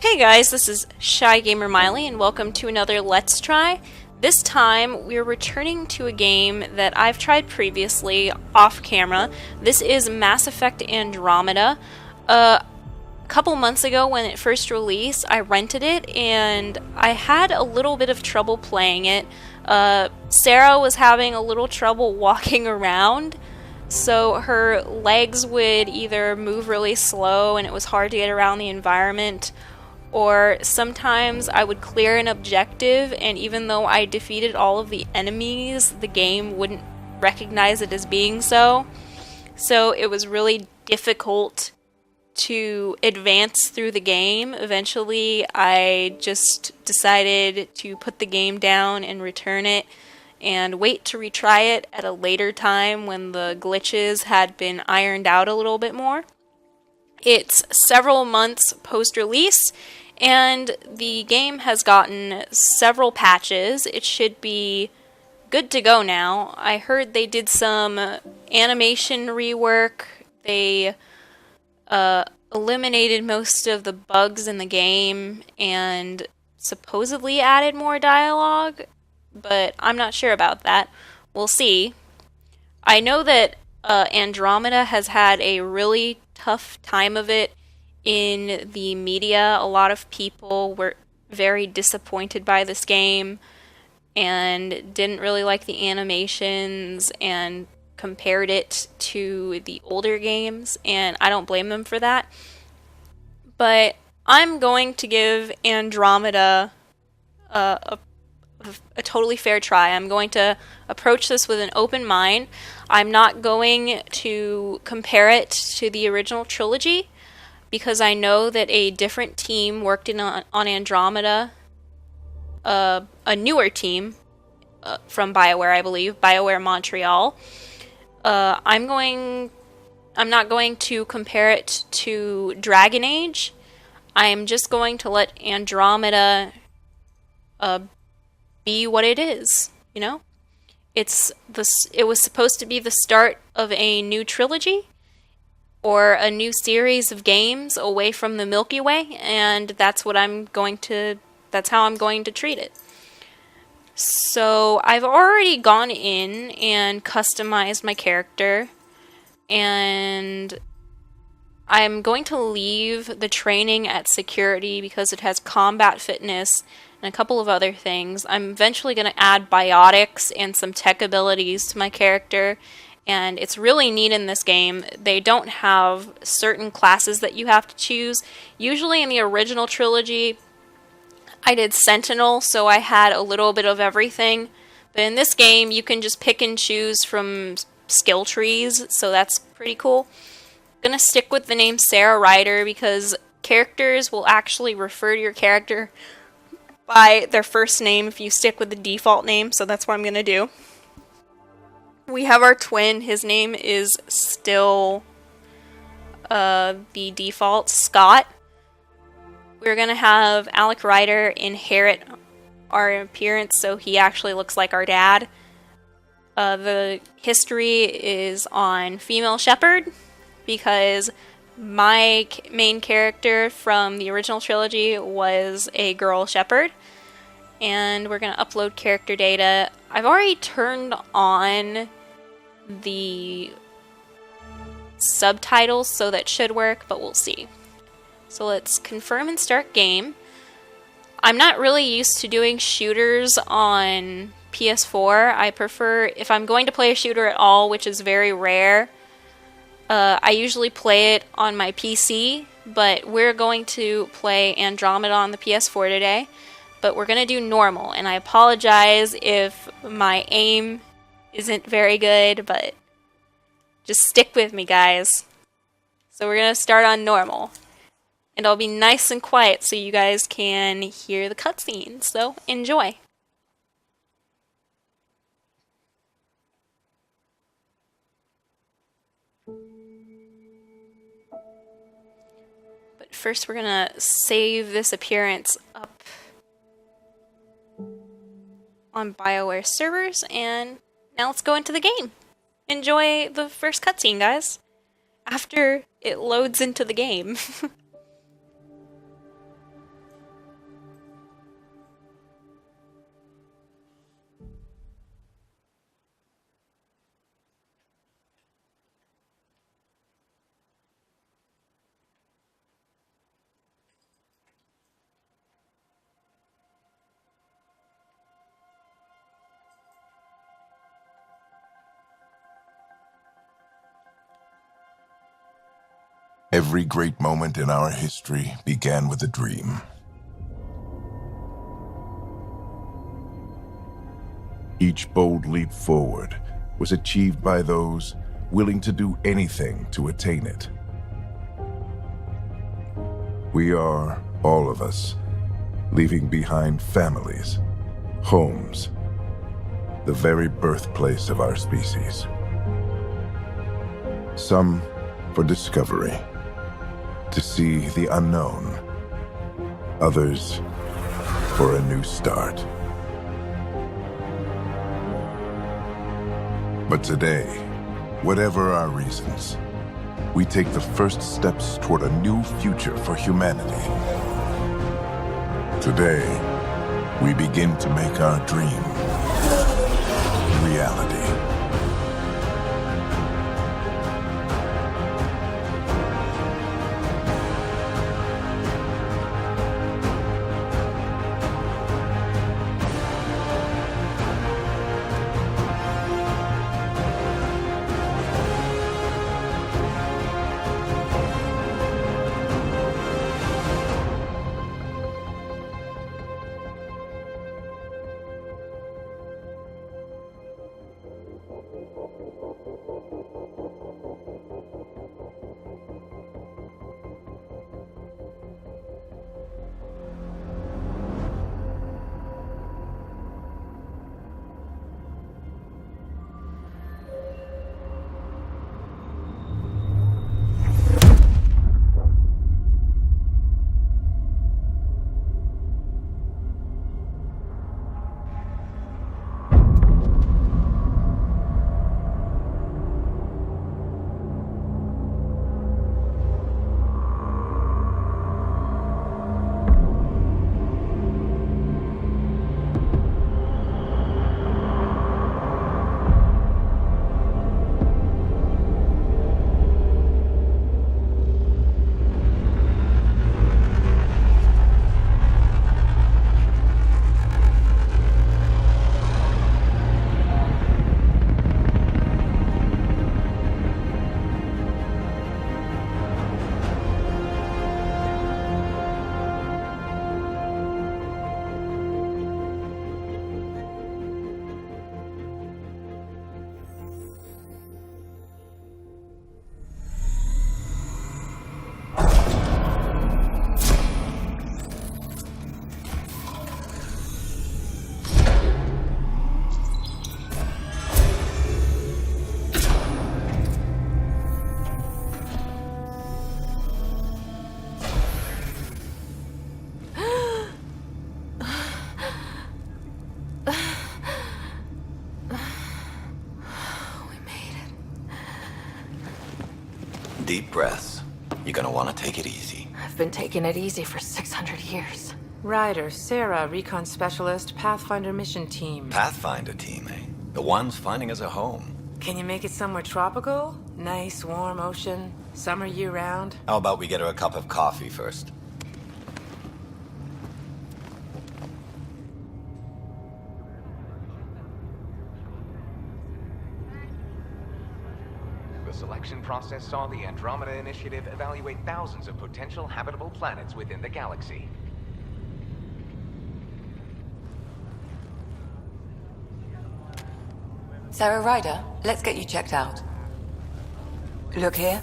Hey guys, this is ShyGamerMaile and welcome to another Let's Try. This time we're returning to a game that I've tried previously off camera. This is Mass Effect Andromeda. A couple months ago when it first released, I rented it and I had a little bit of trouble playing it. Sarah was having a little trouble walking around. So her legs would either move really slow and it was hard to get around the environment, or sometimes I would clear an objective and even though I defeated all of the enemies, the game wouldn't recognize it as being so. So it was really difficult to advance through the game. Eventually, I just decided to put the game down and return it and wait to retry it at a later time when the glitches had been ironed out a little bit more. It's several months post-release, and the game has gotten several patches. It should be good to go now. I heard they did some animation rework. They eliminated most of the bugs in the game and supposedly added more dialogue, but I'm not sure about that. We'll see. I know that Andromeda has had a really tough time of it in the media. A lot of people were very disappointed by this game and didn't really like the animations and compared it to the older games, and I don't blame them for that. But I'm going to give Andromeda a totally fair try. I'm going to approach this with an open mind. I'm not going to compare it to the original trilogy because I know that a different team worked on Andromeda, a newer team from BioWare, I believe, BioWare Montreal. I'm not going to compare it to Dragon Age. I'm just going to let Andromeda be what it is, you know? It was supposed to be the start of a new trilogy or a new series of games away from the Milky Way, and that's how I'm going to treat it. So I've already gone in and customized my character, and I'm going to leave the training at security because it has combat fitness and a couple of other things. I'm eventually going to add biotics and some tech abilities to my character, and it's really neat in this game. They don't have certain classes that you have to choose. Usually in the original trilogy, I did Sentinel, so I had a little bit of everything. But in this game, you can just pick and choose from skill trees, so that's pretty cool. I'm going to stick with the name Sarah Ryder because characters will actually refer to your character by their first name if you stick with the default name, so that's what I'm going to do. We have our twin. His name is still the default, Scott. We're going to have Alec Ryder inherit our appearance, so he actually looks like our dad. The history is on female shepherd because my main character from the original trilogy was a girl shepherd. And we're going to upload character data. I've already turned on the subtitles, so that should work, but we'll see. So let's confirm and start game. I'm not really used to doing shooters on PS4. I prefer, if I'm going to play a shooter at all, which is very rare, I usually play it on my PC, but we're going to play Andromeda on the PS4 today. But we're going to do normal, and I apologize if my aim isn't very good, but just stick with me, guys. So we're going to start on normal. And I'll be nice and quiet so you guys can hear the cutscenes, so enjoy. But first we're going to save this appearance up on BioWare servers, and now let's go into the game. Enjoy the first cutscene, guys, after it loads into the game. Every great moment in our history began with a dream. Each bold leap forward was achieved by those willing to do anything to attain it. We are, all of us, leaving behind families, homes, the very birthplace of our species. Some for discovery, to see the unknown. Others for a new start. But today, whatever our reasons, we take the first steps toward a new future for humanity. Today, we begin to make our dream reality. Deep breaths. You're gonna want to take it easy. I've been taking it easy for 600 years. Ryder, Sarah, Recon Specialist, Pathfinder Mission Team. Pathfinder team, eh? The ones finding us a home. Can you make it somewhere tropical? Nice, warm ocean, summer year-round? How about we get her a cup of coffee first? The selection process saw the Andromeda Initiative evaluate thousands of potential habitable planets within the galaxy. Sarah Ryder, let's get you checked out. Look here.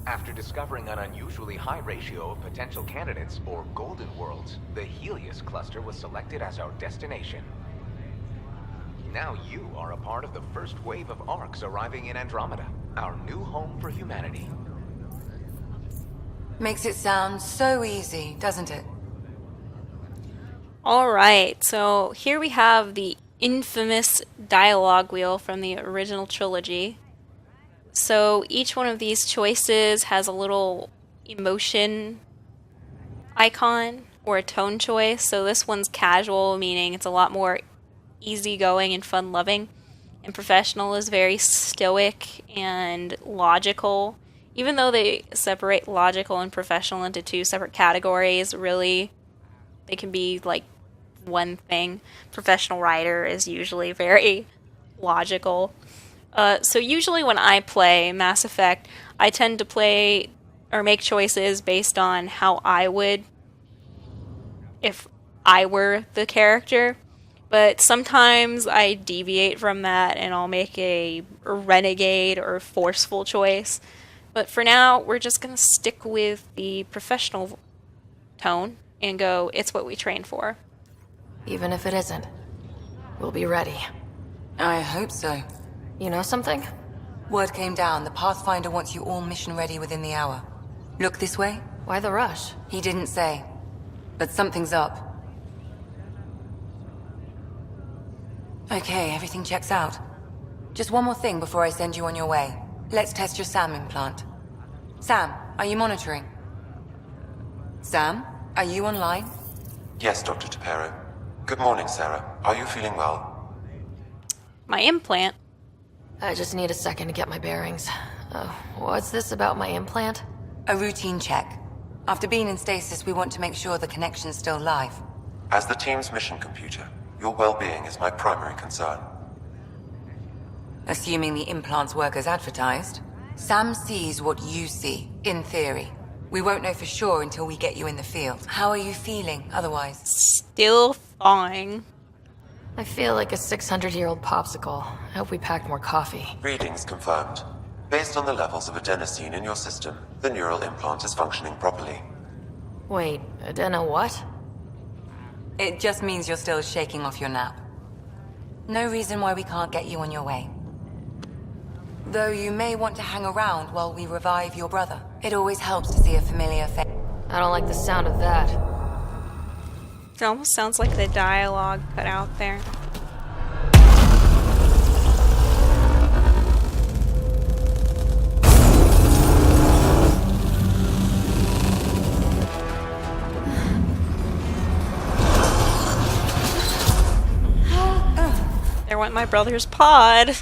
After discovering an unusually high ratio of potential candidates, or golden worlds, the Helios cluster was selected as our destination. Now you are a part of the first wave of ARCs arriving in Andromeda, our new home for humanity. Makes it sound so easy, doesn't it? Alright, so here we have the infamous dialogue wheel from the original trilogy. So each one of these choices has a little emotion icon or a tone choice. So this one's casual, meaning it's a lot more easygoing and fun-loving. And professional is very stoic and logical. Even though they separate logical and professional into two separate categories, really, they can be like one thing. Professional writer is usually very logical. So usually when I play Mass Effect, I tend to play or make choices based on how I would if I were the character. But sometimes I deviate from that and I'll make a renegade or forceful choice. But for now, we're just going to stick with the professional tone and go, it's what we train for. Even if it isn't, we'll be ready. I hope so. You know something? Word came down. The Pathfinder wants you all mission ready within the hour. Look this way? Why the rush? He didn't say. But something's up. Okay, everything checks out. Just one more thing before I send you on your way. Let's test your SAM implant. Sam, are you monitoring? Sam, are you online? Yes, Dr. Tapero. Good morning, Sarah. Are you feeling well? My implant. I just need a second to get my bearings. What's this about my implant? A routine check. After being in stasis, we want to make sure the connection's still live. As the team's mission computer, your well-being is my primary concern. Assuming the implants work as advertised, Sam sees what you see, in theory. We won't know for sure until we get you in the field. How are you feeling otherwise? Still thawing. I feel like a 600-year-old popsicle. I hope we packed more coffee. Readings confirmed. Based on the levels of adenosine in your system, the neural implant is functioning properly. Wait, adeno what? It just means you're still shaking off your nap. No reason why we can't get you on your way. Though you may want to hang around while we revive your brother. It always helps to see a familiar face. I don't like the sound of that. It almost sounds like the dialogue put out there. There went my brother's pod.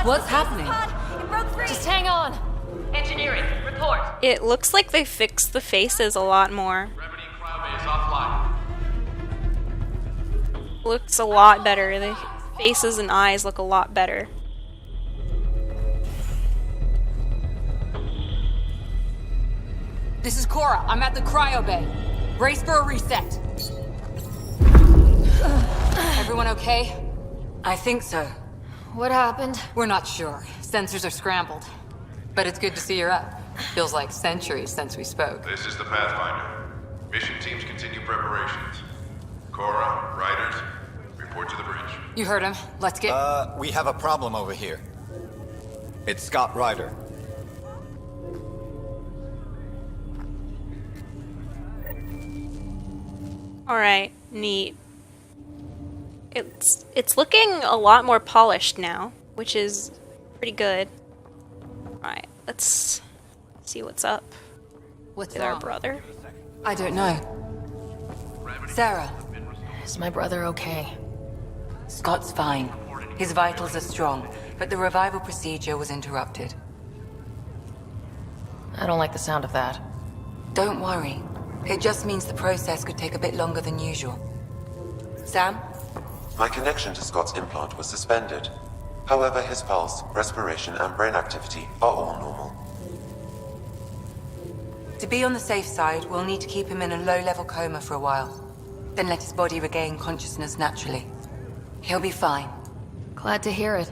What's happening? Just hang on! Engineering, report. It looks like they fixed the faces a lot more. Gravity cryo is offline. Looks a lot better. The faces and eyes look a lot better. This is Cora. I'm at the cryo bay. Brace for a reset. Everyone okay? I think so. What happened? We're not sure. Sensors are scrambled. But it's good to see you're up. Feels like centuries since we spoke. This is the Pathfinder. Mission teams continue preparations. Cora, Riders, report to the bridge. You heard him. Let's get... We have a problem over here. It's Scott Ryder. Alright, neat. It's looking a lot more polished now, which is pretty good. Alright, let's see what's up What's with our wrong? brother. I don't know. Sarah, Is my brother okay? Scott's fine. His vitals are strong, but the revival procedure was interrupted. I don't like the sound of that. Don't worry. It just means the process could take a bit longer than usual. Sam? My connection to Scott's implant was suspended. However, his pulse, respiration, and brain activity are all normal. To be on the safe side, we'll need to keep him in a low-level coma for a while. Then let his body regain consciousness naturally. He'll be fine. Glad to hear it.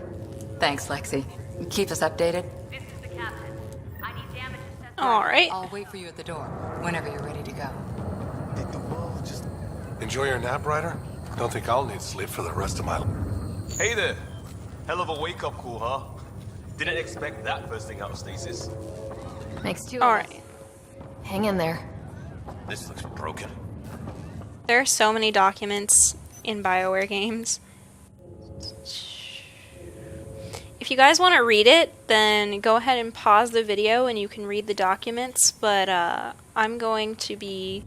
Thanks, Lexi. Keep us updated. This is the captain. I need damage assessment. Alright. I'll wait for you at the door, whenever you're ready to go. Enjoy your nap, Ryder? Don't think I'll need sleep for the rest of my life. Hey there. Hell of a wake-up call, huh? Didn't expect that first thing out of stasis. Makes two of us. Alright. Hang in there. This looks broken. There are so many documents in BioWare games. If you guys want to read it, then go ahead and pause the video and you can read the documents, but I'm going to be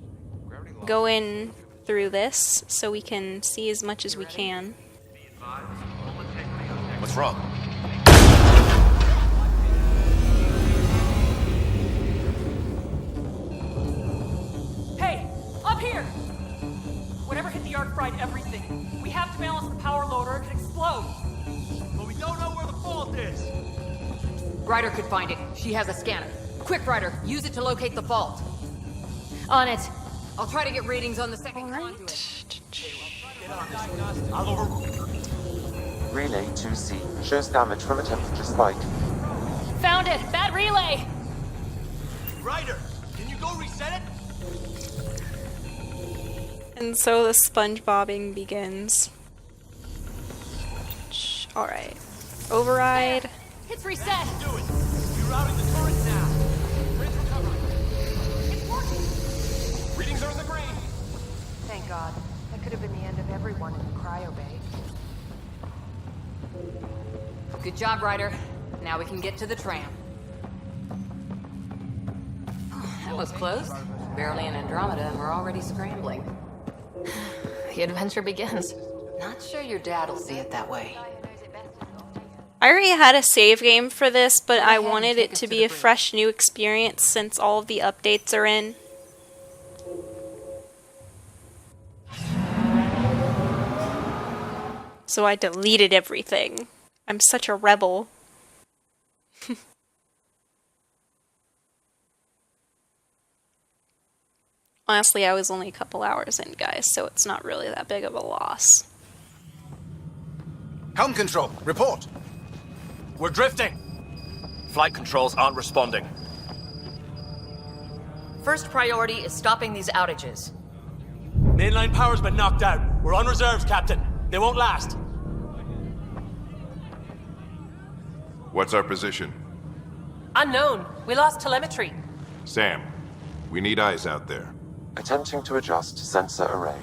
going through this so we can see as much as we can. What's wrong? Hey, up here! Whatever hit the arc fried everything. We have to balance the power load or it could explode. But we don't know where the fault is. Ryder could find it. She has a scanner. Quick, Ryder, use it to locate the vault. On it. I'll try to get readings on the second conduit. I'll over... Relay 2C shows damage from a temperature spike. Found it! Bad relay! Ryder, can you go reset it? And so the SpongeBobbing begins. Alright. Override. It's reset! Do it. Rerouting the turret now. Bridge recovery. It's working! Readings are in the green. Thank God. That could have been the end of everyone in the cryo bay. Good job, Ryder. Now we can get to the tram. That was close. Barely in Andromeda and we're already scrambling. The adventure begins. Not sure your dad'll see it that way. I already had a save game for this, but I wanted it to be a fresh new experience since all of the updates are in. So I deleted everything. I'm such a rebel. Honestly, I was only a couple hours in, guys, so it's not really that big of a loss. Helm control, report. We're drifting. Flight controls aren't responding. First priority is stopping these outages. Mainline power's been knocked out. We're on reserves, Captain. They won't last. What's our position? Unknown. We lost telemetry. Sam, we need eyes out there. Attempting to adjust sensor array.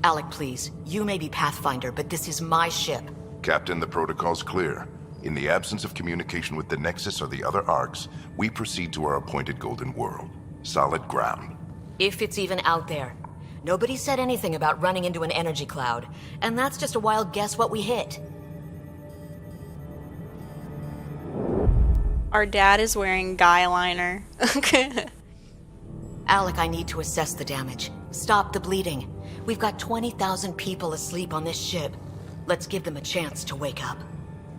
Alec, please. You may be Pathfinder, but this is my ship. Captain, the protocol's clear. In the absence of communication with the Nexus or the other ARCs, we proceed to our appointed Golden World. Solid ground. If it's even out there. Nobody said anything about running into an energy cloud, and that's just a wild guess what we hit. Our dad is wearing guy liner. Alec, I need to assess the damage. Stop the bleeding. We've got 20,000 people asleep on this ship. Let's give them a chance to wake up.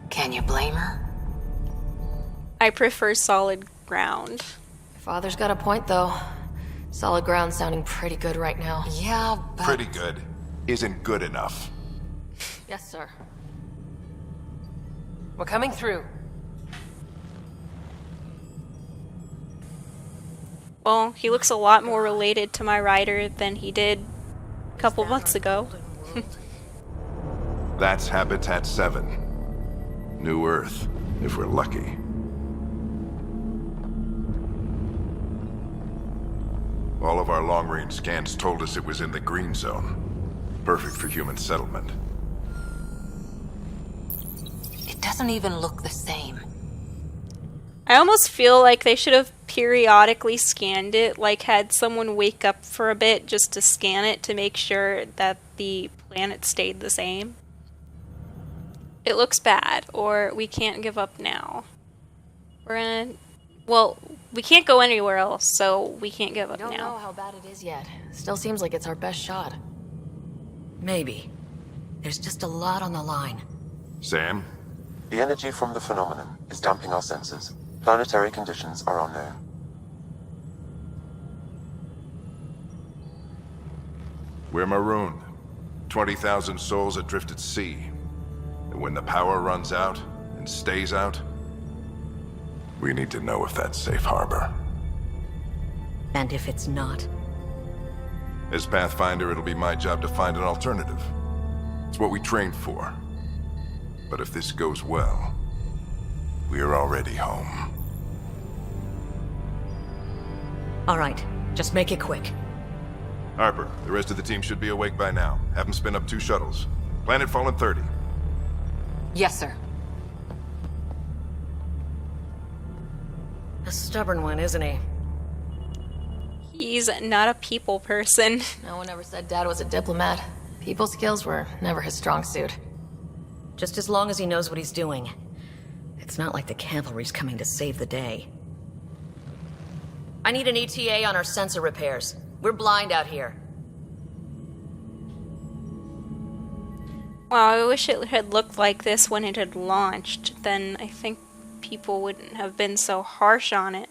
Can you blame her? I prefer solid ground. Father's got a point, though. Solid ground sounding pretty good right now. Yeah, but... Pretty good isn't good enough. Yes, sir. We're coming through. Well, he looks a lot more related to my Ryder than he did a couple months ago. That's Habitat 7. New Earth, if we're lucky. All of our long-range scans told us it was in the green zone. Perfect for human settlement. It doesn't even look the same. I almost feel like they should have periodically scanned it, like had someone wake up for a bit just to scan it to make sure that the planet stayed the same. It looks bad, or we can't give up now. We're gonna... Well, we can't go anywhere else, so we can't give up Don't now. know how bad it is yet. Still seems like it's our best shot. Maybe. There's just a lot on the line. Sam? The energy from the phenomenon is damping our sensors. Planetary conditions are unknown. We're marooned. 20,000 souls adrift at sea. And when the power runs out, and stays out, we need to know if that's safe harbor. And if it's not? As Pathfinder, it'll be my job to find an alternative. It's what we trained for. But if this goes well, we're already home. All right, just make it quick. Harper, the rest of the team should be awake by now. Have them spin up 2 shuttles. Planet Fallen 30. Yes, sir. A stubborn one, isn't he? He's not a people person. No one ever said Dad was a diplomat. People skills were never his strong suit. Just as long as he knows what he's doing. It's not like the cavalry's coming to save the day. I need an ETA on our sensor repairs. We're blind out here. Wow, I wish it had looked like this when it had launched. Then I think people wouldn't have been so harsh on it.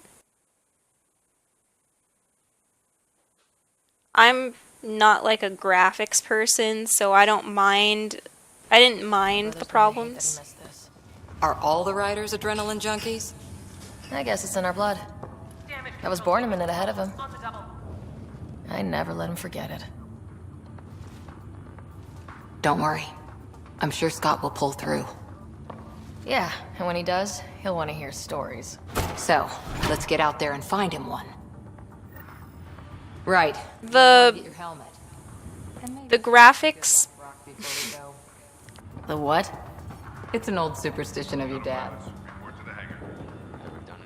I'm not like a graphics person, so I didn't mind the problems. Are all the riders adrenaline junkies? I guess it's in our blood. I was born a minute ahead of him. I never let him forget it. Don't worry. I'm sure Scott will pull through. Yeah, and when he does, he'll want to hear stories. So, let's get out there and find him one. Right. The graphics. The what? It's an old superstition of your dad's.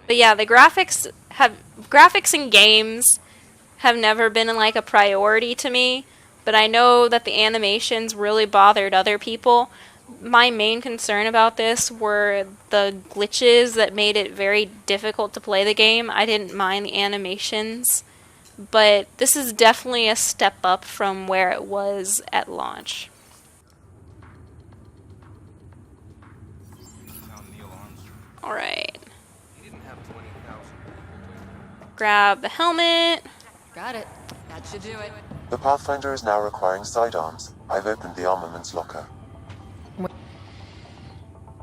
But yeah, the graphics in games have never been like a priority to me, but I know that the animations really bothered other people. My main concern about this were the glitches that made it very difficult to play the game. I didn't mind the animations, but this is definitely a step up from where it was at launch. Alright. Grab the helmet. Got it. That should do it. The Pathfinder is now requiring sidearms. I've opened the armaments locker.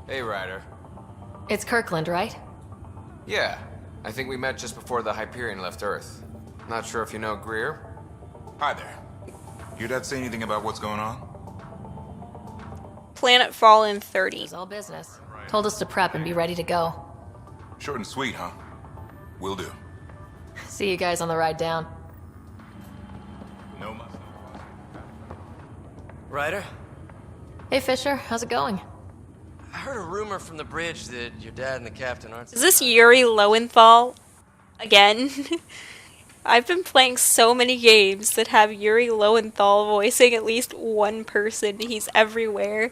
Hey, Ryder. It's Kirkland, right? Yeah, I think we met just before the Hyperion left Earth. Not sure if you know Greer? Hi there. Your dad say anything about what's going on? Planet Fallen 30. It was all business. Told us to prep and be ready to go. Short and sweet, huh? Will do. See you guys on the ride down. No. Ryder? Hey Fisher, how's it going? I heard a rumor from the bridge that your dad and the captain aren't... Is this Yuri Lowenthal again? I've been playing so many games that have Yuri Lowenthal voicing at least one person. He's everywhere.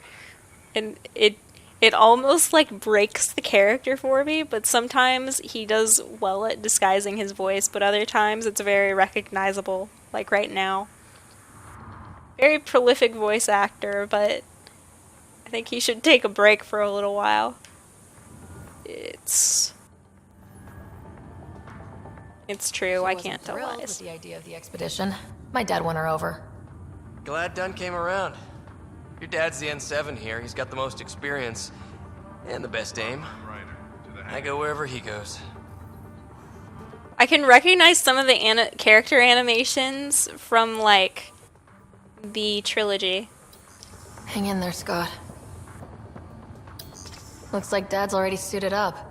And it almost like breaks the character for me, but sometimes he does well at disguising his voice, but other times it's very recognizable, like right now. Very prolific voice actor, but I think he should take a break for a little while. It's true, I can't tell Thrilled lies. with the idea of the expedition. My dad won her over. Glad Dunn came around. Your dad's the N7 here. He's got the most experience and the best aim. I go wherever he goes. I can recognize some of the character animations from, like, the trilogy. Hang in there, Scott. Looks like Dad's already suited up.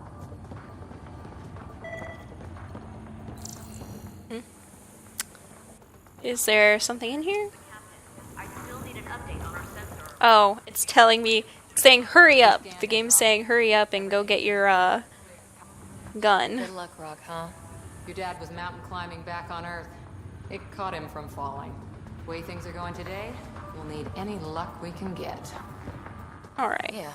Is there something in here? Oh, it's telling me, it's saying hurry up. The game's saying hurry up and go get your, gun. Good luck, Rock, huh? Your dad was mountain climbing back on Earth. It caught him from falling. The way things are going today, we'll need any luck we can get. Alright. Yeah.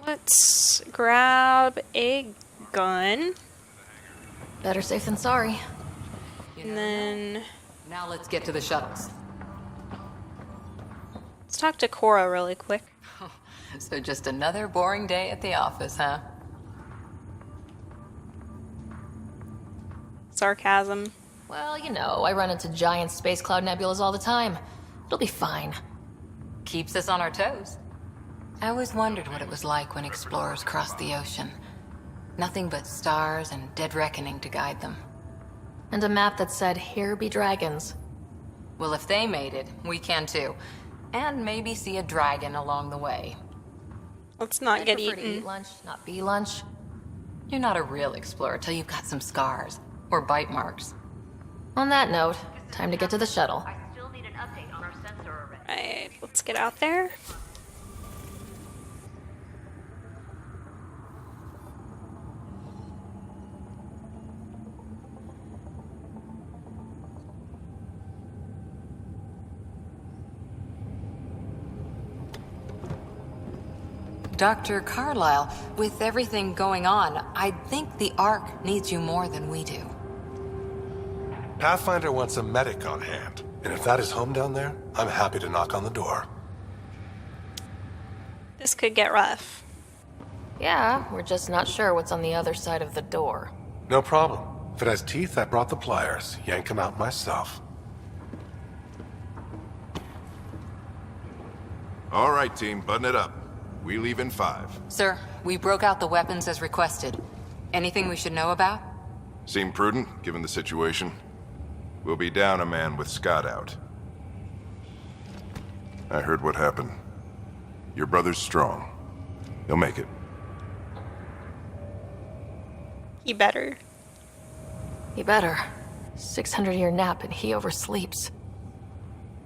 Let's grab a gun. Better safe than sorry. And then... Now let's get to the shuttles. Let's talk to Cora really quick. So just another boring day at the office, huh? Sarcasm. Well, you know, I run into giant space cloud nebulas all the time. It'll be fine. Keeps us on our toes. I always wondered what it was like when explorers crossed the ocean. Nothing but stars and dead reckoning to guide them. And a map that said, "Here be dragons." Well, if they made it, we can too. And maybe see a dragon along the way. Let's not get prefer to eaten. eat lunch, not be lunch. You're not a real explorer till you've got some scars. Or bite marks. On that note, time to get to the shuttle. Right, let's get out there. Dr. Carlyle, with everything going on, I think the Ark needs you more than we do. Pathfinder wants a medic on hand, and if that is home down there, I'm happy to knock on the door. This could get rough. Yeah, we're just not sure what's on the other side of the door. No problem. If it has teeth, I brought the pliers. Yank them out myself. All right, team, button it up. We leave in 5. Sir, we broke out the weapons as requested. Anything we should know about? Seem prudent, given the situation. We'll be down a man with Scott out. I heard what happened. Your brother's strong. He'll make it. He better. He better. 600-year nap and he oversleeps.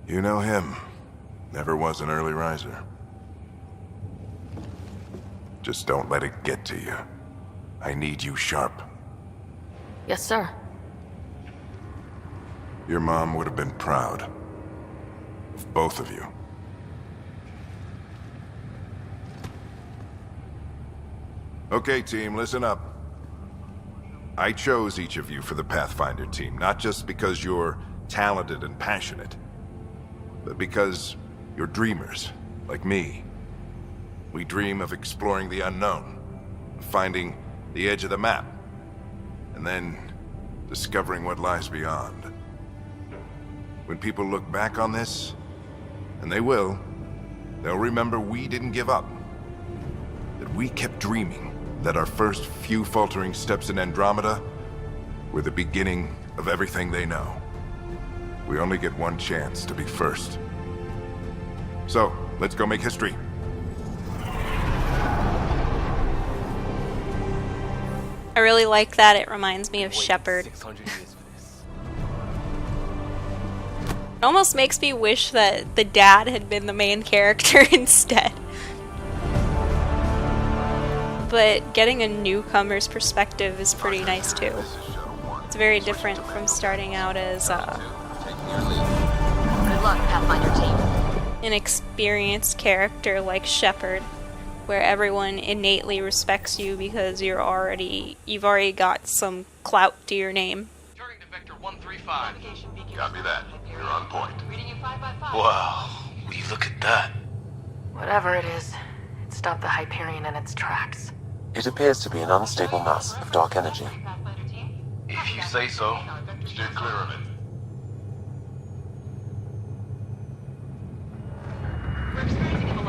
You know him. Never was an early riser. Just don't let it get to you. I need you sharp. Yes, sir. Your mom would have been proud. Of both of you. Okay, team, listen up. I chose each of you for the Pathfinder team, not just because you're talented and passionate, but because you're dreamers, like me. We dream of exploring the unknown, of finding the edge of the map, and then discovering what lies beyond. When people look back on this, and they will, they'll remember we didn't give up. That we kept dreaming, that our first few faltering steps in Andromeda were the beginning of everything they know. We only get one chance to be first. So, let's go make history. I really like that. It reminds me of Shepard. It almost makes me wish that the dad had been the main character instead. But getting a newcomer's perspective is pretty nice too. It's very different from starting out as Good luck, Pathfinder team. an experienced character like Shepard, where everyone innately respects you because you've already got some clout to your name. Turning to Vector 135. Copy that. You're on point. Wow. Will you look at that? Whatever it is, it stopped the Hyperion in its tracks. It appears to be an unstable mass of dark energy. If you say so. Steer clear of it.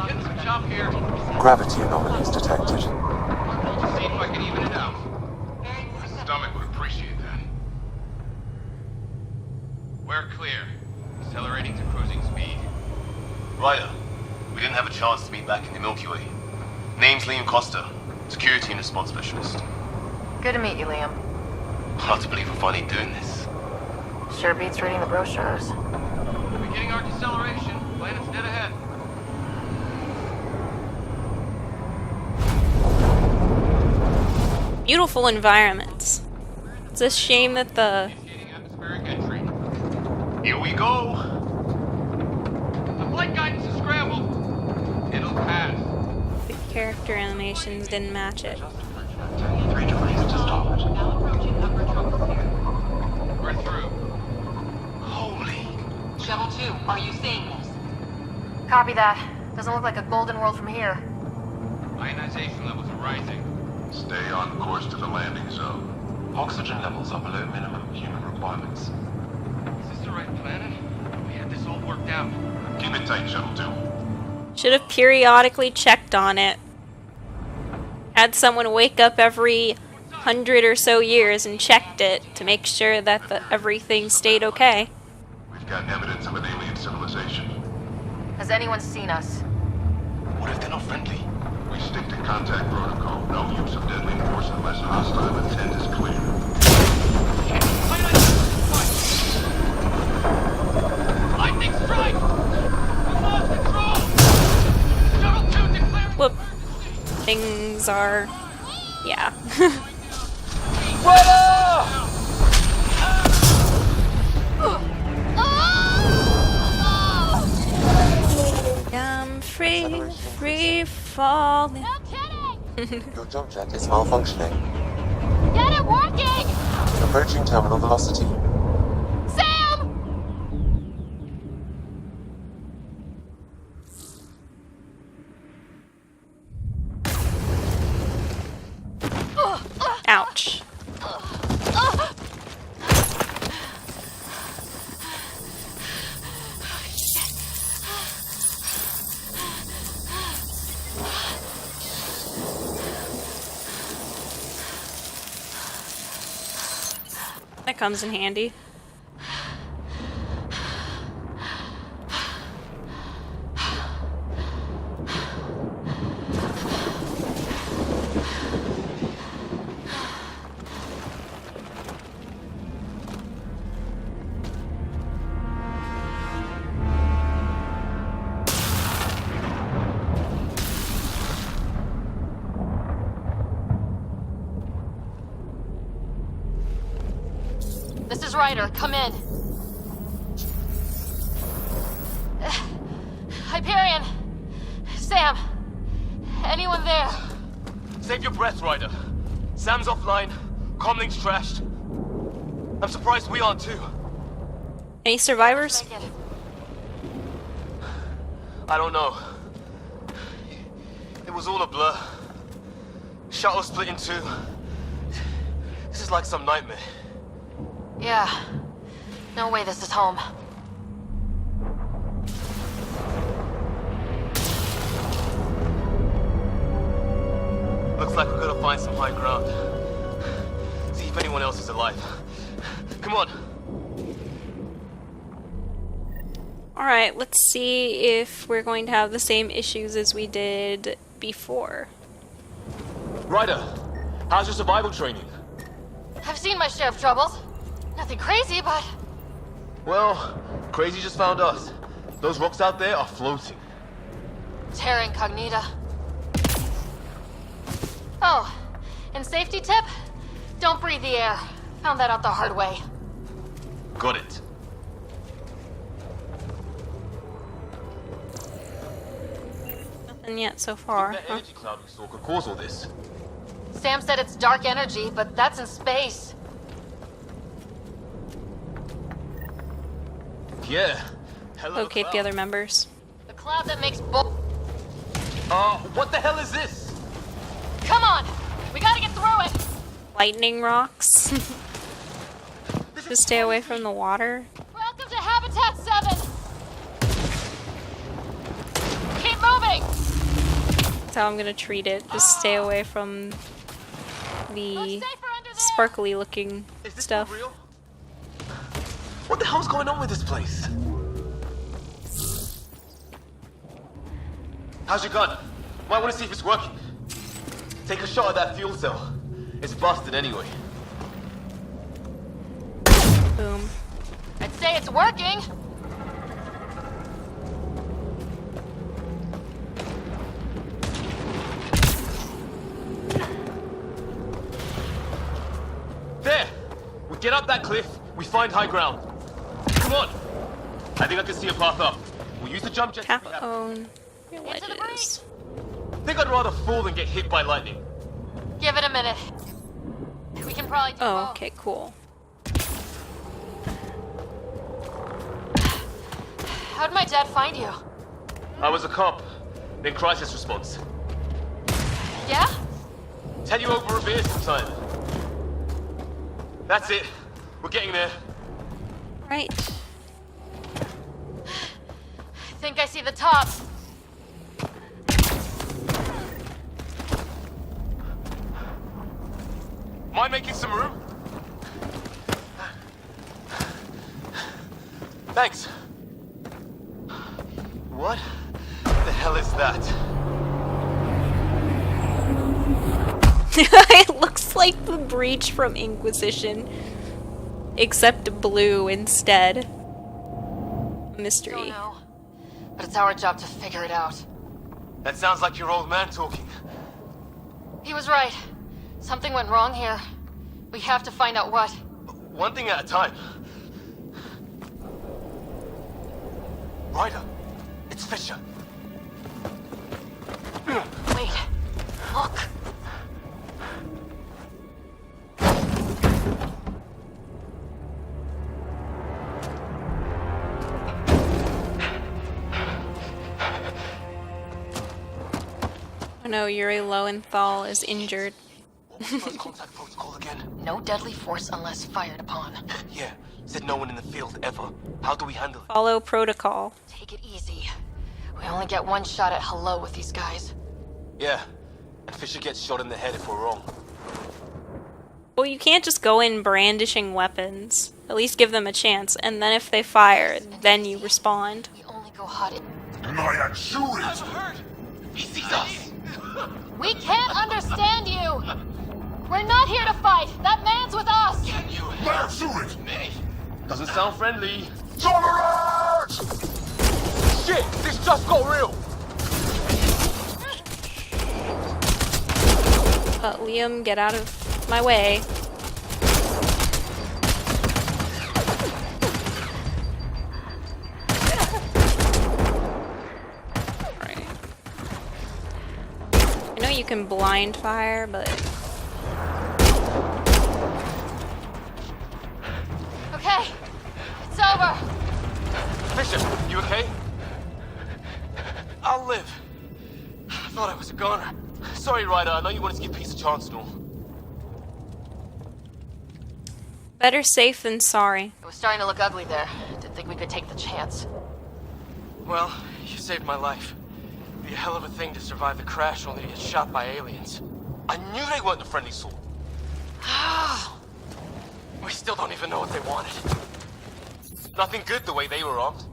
Getting some chop here. Gravity anomalies detected. See if I can even it out. My stomach would appreciate that. We're clear. Accelerating to cruising speed. Ryder, we didn't have a chance to meet back in the Milky Way. Name's Liam Costa, Security and Response Specialist. Good to meet you, Liam. Hard to believe we're finally doing this. Sure beats reading the brochures. Beginning our deceleration. Planet's dead ahead. Beautiful environments. It's a shame that the Here we go. The flight guidance is scrambled. It'll pass. character animations didn't match it. We're through. Shuttle 2, are you seeing this? Copy that. Doesn't look like a golden world from here. Ionization levels are rising. Stay on course to the landing zone. Oxygen levels are below minimum human requirements. Is this the right planet? We had this all worked out. Keep it tight, Shuttle 2. Should have periodically checked on it. Had someone wake up every 100 or so years and checked it to make sure that everything stayed okay. We've got evidence of an alien civilization. Has anyone seen us? What if they're not friendly? We stick to contact protocol. No use of deadly force unless hostile intent is clear. Lightning strike! We lost control! Shuttle 2 declaring... Whoop. Things are... yeah. I'm free falling. Your jump jet is malfunctioning. Get it working! Approaching terminal velocity. Sam! That comes in handy. This is Ryder. Come in. Hyperion! Sam! Anyone there? Save your breath, Ryder. Sam's offline. Comlink's trashed. I'm surprised we aren't too. Any survivors? I don't know. It was all a blur. Shuttle split in two. This is like some nightmare. Yeah. No way this is home. Looks like we're gonna find some high ground. See if anyone else is alive. Come on. Alright, let's see if we're going to have the same issues as we did before. Ryder, how's your survival training? I've seen my share of troubles. Nothing crazy, but... Well, Crazy just found us. Those rocks out there are floating. Terra Incognita. Oh, and safety tip? Don't breathe the air. Found that out the hard way. Got it. Nothing yet so far. The energy cloud we saw could cause all this. Sam said it's dark energy, but that's in space. Yeah. Hello. Locate the other members. The cloud that makes what the hell is this? Come on! We gotta get through it! Lightning rocks. Just stay away from the water. Welcome to Habitat 7! Keep moving! That's how I'm gonna treat it. Just stay away from the sparkly looking stuff. What the hell's going on with this place? How's your gun? Might want to see if it's working. Take a shot at that fuel cell. It's busted anyway. Boom. I'd say it's working. There! We get up that cliff, we find high ground. Come on! I think I can see a path up. We'll use the jump jet. Cap-own villages. Think I'd rather fall than get hit by lightning. Give it a minute. We can probably do both. Okay, cool. How'd my dad find you? I was a cop, then crisis response. Yeah? Tell you over a beer sometime. That's it. We're getting there. Right. I think I see the top. Mind making some room? Thanks. What the hell is that? It looks like the breach from Inquisition, except blue instead. Mystery. Don't know, but it's our job to figure it out. That sounds like your old man talking. He was right. Something went wrong here. We have to find out what. One thing at a time. Ryder, it's Fisher. Wait, look. Oh no, Yuri Lowenthal is injured. Contact protocol again. No deadly force unless fired upon. Yeah, said no one in the field ever. How do we handle it? Follow protocol. Take it easy. We only get one shot at hello with these guys. Yeah, and Fisher gets shot in the head if we're wrong. Well, you can't just go in brandishing weapons. At least give them a chance, and then if they fire, then you respond. We only go hot in. He sees us. We can't understand you! We're not here to fight! That man's with us! Can you shoot me? Doesn't sound friendly. Shit! This just got real! Liam, get out of my way. Right. I know you can blind fire, but... Okay, it's over. Bishop, you okay? I'll live. I thought I was a goner. Sorry, Ryder. I know you wanted to give peace a chance and all. Better safe than sorry. It was starting to look ugly there. Didn't think we could take the chance. Well, you saved my life. It'd be a hell of a thing to survive the crash only to get shot by aliens. I knew they weren't the friendly sort. We still don't even know what they wanted. Nothing good the way they were armed.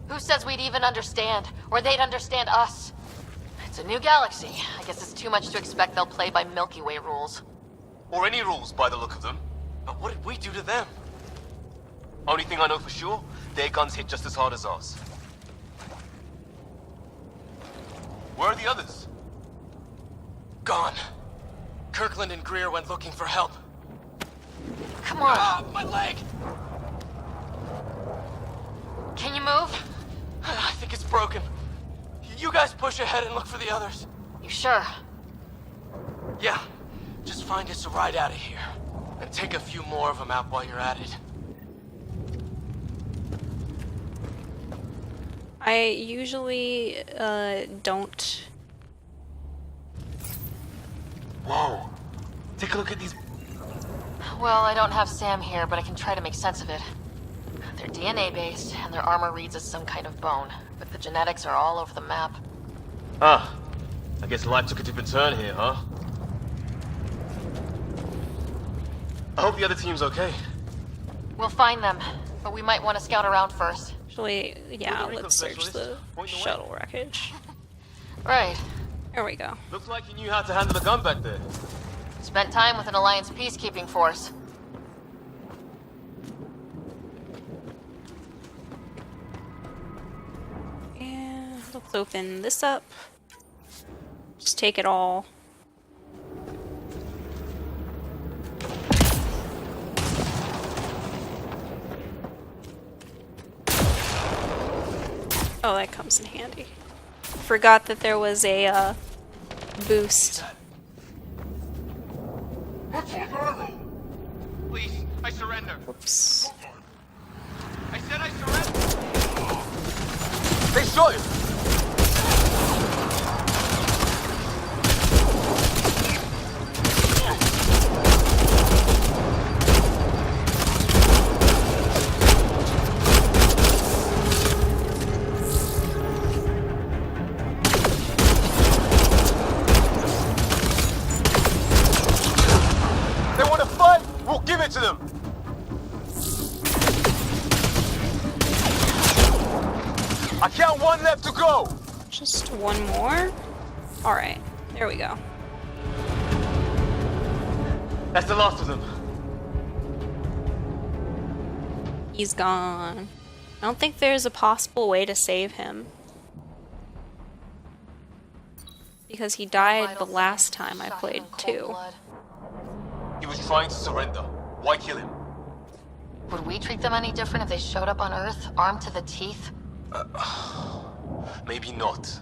Who says we'd even understand? Or they'd understand us? It's a new galaxy. I guess it's too much to expect they'll play by Milky Way rules. Or any rules by the look of them. But what did we do to them? Only thing I know for sure, their guns hit just as hard as ours. Where are the others? Gone. Kirkland and Greer went looking for help. Come on. Ah, my leg! Can you move? I think it's broken. You guys push ahead and look for the others. You sure? Yeah. Just find us a ride out of here. And take a few more of them out while you're at it. I usually, don't... Whoa. Take a look at these... Well, I don't have Sam here, but I can try to make sense of it. They're DNA-based, and their armor reads as some kind of bone, but the genetics are all over the map. Ah. I guess life took a different turn here, huh? I hope the other team's okay. We'll find them, but we might want to scout around first. Actually, yeah, let's search the shuttle wreckage. Right. There we go. Looks like you knew how to handle a gun back there. Spent time with an Alliance peacekeeping force. And let's open this up. Just take it all. Oh, that comes in handy. Forgot that there was a boost. Please, I surrender. Whoops. I said I surrender. They shot him! They want to fight? We'll give it to them. I count one left to go. Just one more? Alright, there we go. That's the last of them. He's gone. I don't think there's a possible way to save him. Because he died the last time I played too. He was trying to surrender. Why kill him? Would we treat them any different if they showed up on Earth, armed to the teeth? Maybe not.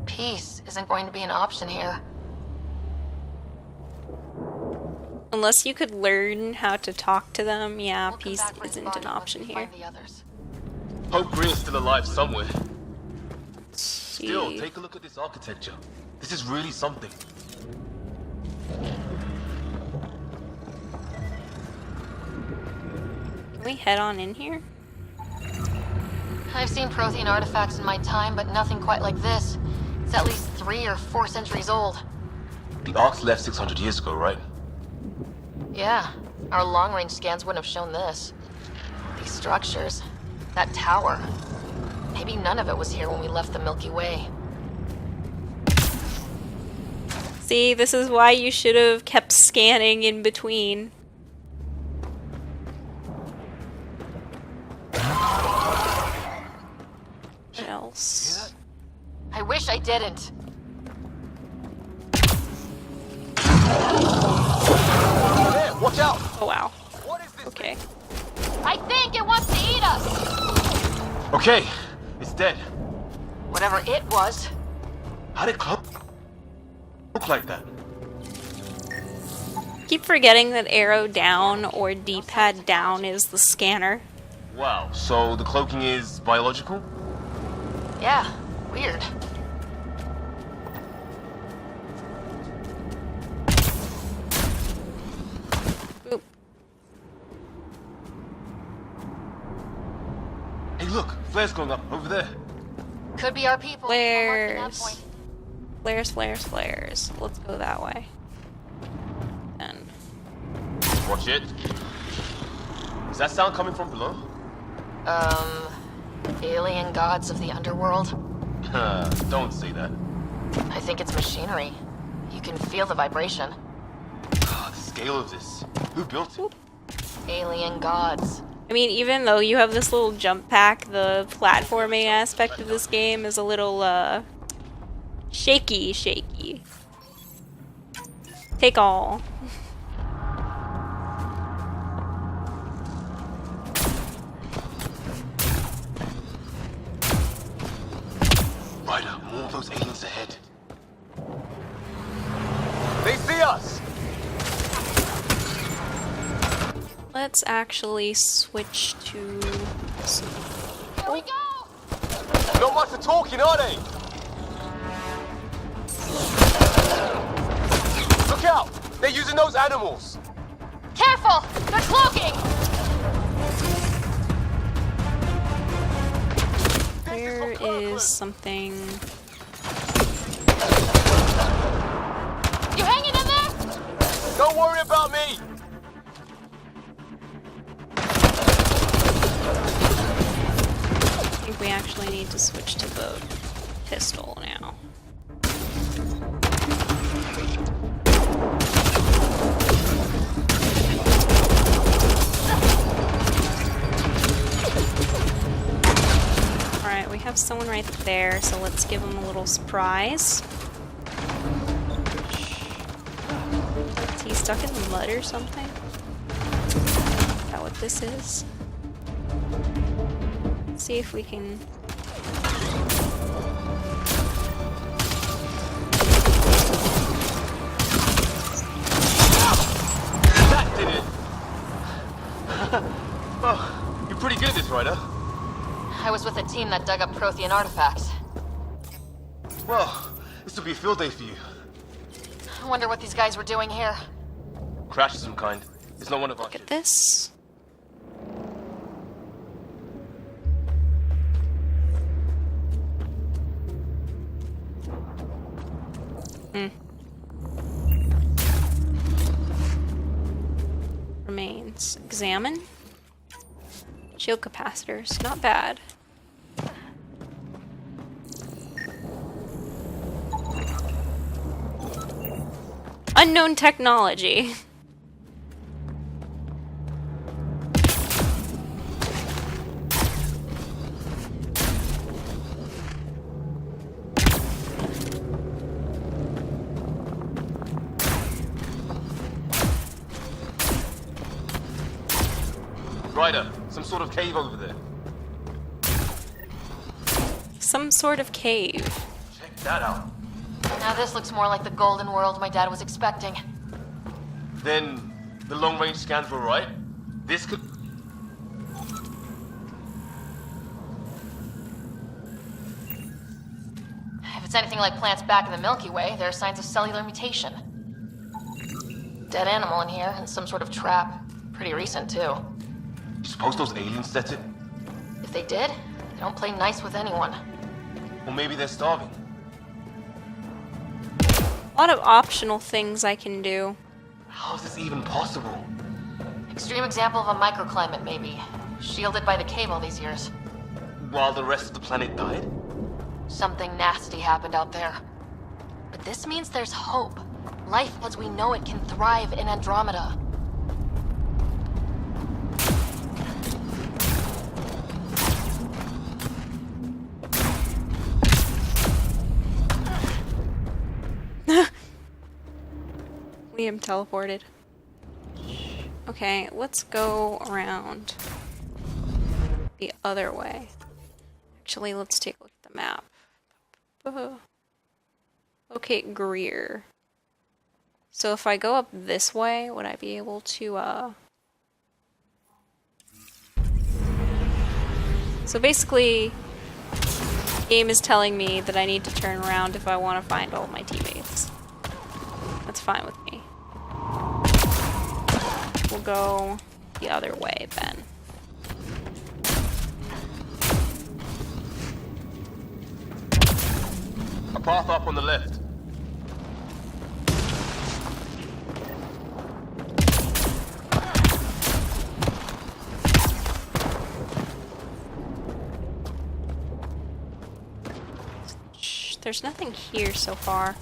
Peace isn't going to be an option here. Unless you could learn how to talk to them, yeah, peace isn't an option here. Hope Greer's still alive somewhere. Still, take a look at this architecture. This is really something. Can we head on in here? I've seen Prothean artifacts in my time, but nothing quite like this. It's at least 3 or 4 centuries old. The Ark's left 600 years ago, right? Yeah, our long-range scans wouldn't have shown this. These structures, that tower. Maybe none of it was here when we left the Milky Way. See, this is why you should have kept scanning in between. What else? I wish I didn't. There, watch out! Oh wow. Okay. I think it wants to eat us! Okay, it's dead. Whatever it was. How did Club look like that? Keep forgetting that arrow down or D-pad down is the scanner. Wow, so the cloaking is biological? Yeah, weird. Oop. Hey look, flares going up over there. Could be our people. Flares. Flares, flares, flares. Let's go that way. And Watch it. Is that sound coming from below? Alien gods of the underworld? Don't say that. I think it's machinery. You can feel the vibration. The scale of this. Who built it? Alien gods. I mean, even though you have this little jump pack, the platforming aspect of this game is a little, shaky. Take all. Ryder, more of those aliens ahead. They see us! Let's actually switch to... Here we go! Not much for talking, are they? Look out! They're using those animals! Careful! They're cloaking! There is something... You hanging in there? Don't worry about me! I think we actually need to switch to the pistol now. Alright, we have someone right there, so let's give him a little surprise. Is he stuck in the mud or something? Is that what this is? Let's see if we can... That did it! Oh, you're pretty good at this, Ryder. I was with a team that dug up Prothean artifacts. Well, this will be a field day for you. I wonder what these guys were doing here. Crash of some kind. It's not one of our Look at this. Remains. Examine. Shield capacitors. Not bad. Unknown technology. Ryder, some sort of cave over there. Some sort of cave. Check that out. Now this looks more like the golden world my dad was expecting. Then the long-range scans were right. This could... If it's anything like plants back in the Milky Way, there are signs of cellular mutation. Dead animal in here, and some sort of trap. Pretty recent, too. You suppose those aliens set it? If they did, they don't play nice with anyone. Or maybe they're starving. A lot of optional things I can do. How is this even possible? Extreme example of a microclimate, maybe. Shielded by the cave all these years. While the rest of the planet died? Something nasty happened out there. But this means there's hope. Life as we know it can thrive in Andromeda. Liam teleported. Okay, let's go around the other way. Actually, let's take a look at the map. Locate Greer. So if I go up this way, would I be able to, So basically, the game is telling me that I need to turn around if I want to find all my teammates. That's fine with me. We'll go the other way then. A path up on the left. There's nothing here so far.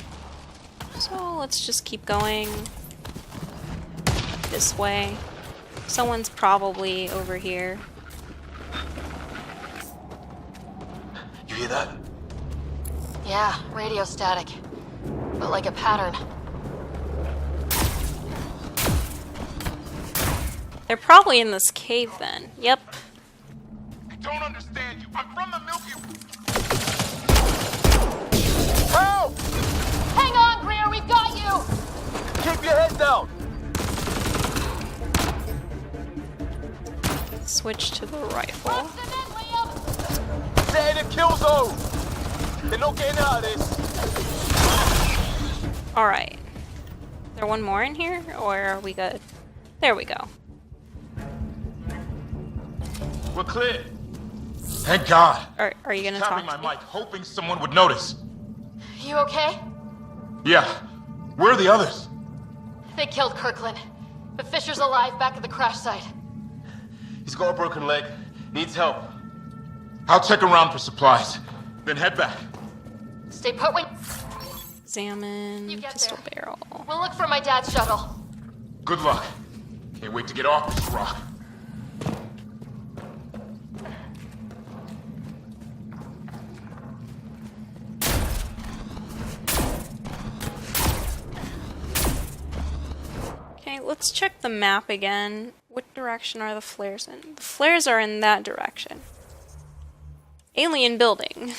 So let's just keep going this way. Someone's probably over here. You hear that? Yeah, radio static. But like a pattern. They're probably in this cave then. Yep. I don't understand you. I'm from the Milky Way. Help! Hang on, Greer, we've got you! Keep your head down! Switch to the rifle. They're in a kill zone! They're not getting out of this! Alright. Is there one more in here? Or are we good? There we go. We're clear. Thank God. Are you gonna talk Tapping to my me? mic, hoping someone would notice. You okay? Yeah. Where are the others? They killed Kirkland. But Fisher's alive back at the crash site. He's got a broken leg. Needs help. I'll check around for supplies. Then head back. Stay put when Examine you get pistol there. barrel. We'll look for my dad's shuttle. Good luck. Can't wait to get off this rock. Okay, let's check the map again. What direction are the flares in? The flares are in that direction. Alien building.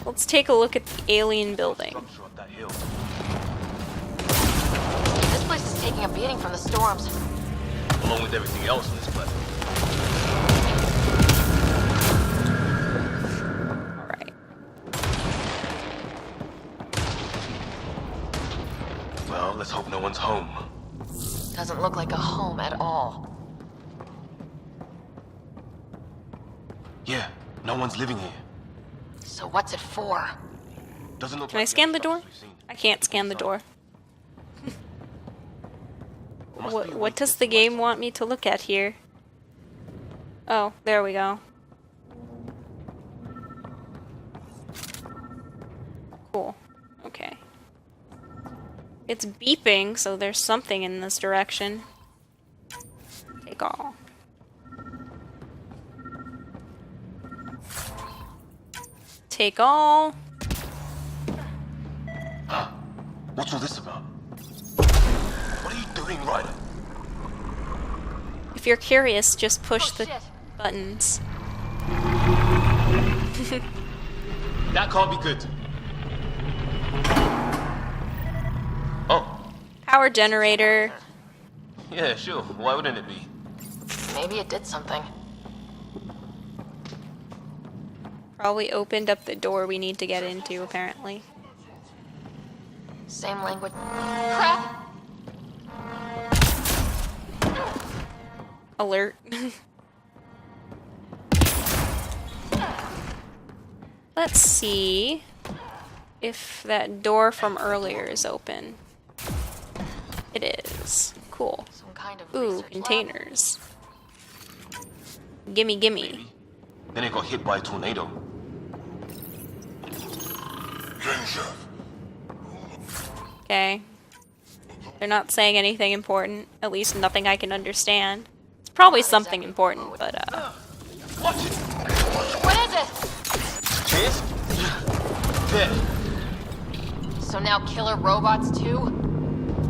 Let's take a look at the alien building. This place is taking a beating from the storms. Along with everything else on this planet. Alright. Well, let's hope no one's home. Doesn't look like a home at all. Yeah, no one's living here. So what's it for? Doesn't look Can I scan the door? I can't scan the door. What does the game want me to look at here? Oh, there we go. Cool. Okay. It's beeping, so there's something in this direction. Take all. Take all. Huh? What's all this about? What are you doing, Ryder? If you're curious, just push the shit. buttons. That can't be good. Oh. Power generator. Yeah, sure. Why wouldn't it be? Maybe it did something. Probably opened up the door we need to get into, apparently. Same language. Crap! Alert. Let's see if that door from earlier is open. It is. Cool. Some kind of Ooh, containers. Gimme, gimme. Then it got hit by a tornado. Okay. They're not saying anything important. At least nothing I can understand. It's probably something important, but What is it? Cheers? There. So now killer robots too?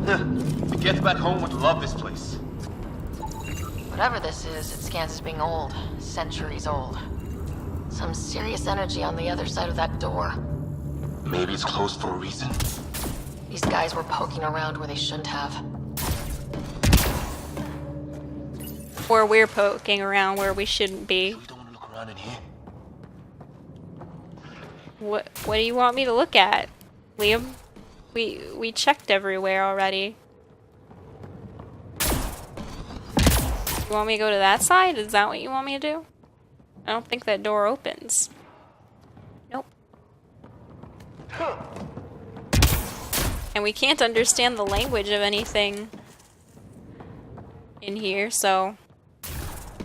The Geth back home would love this place. Whatever this is, it scans as being old. Centuries old. Some serious energy on the other side of that door. Maybe it's closed for a reason. These guys were poking around where they shouldn't have. or we're poking around where we shouldn't be. Look around in here. What do you want me to look at, Liam? We checked everywhere already. You want me to go to that side? Is that what you want me to do? I don't think that door opens. Nope. And we can't understand the language of anything in here, so,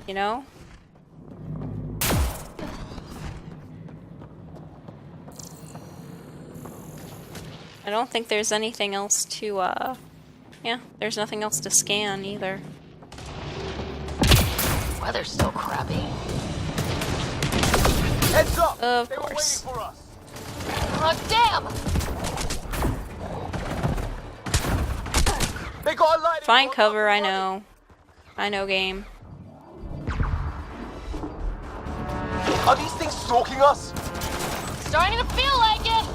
you know? I don't think there's anything else to, yeah, there's nothing else to scan either. Weather's still crappy. Heads up! Of They course. were waiting for us. Oh, damn! They got a light. Find cover, I know. I know, game. Are these things stalking us? Starting to feel like it!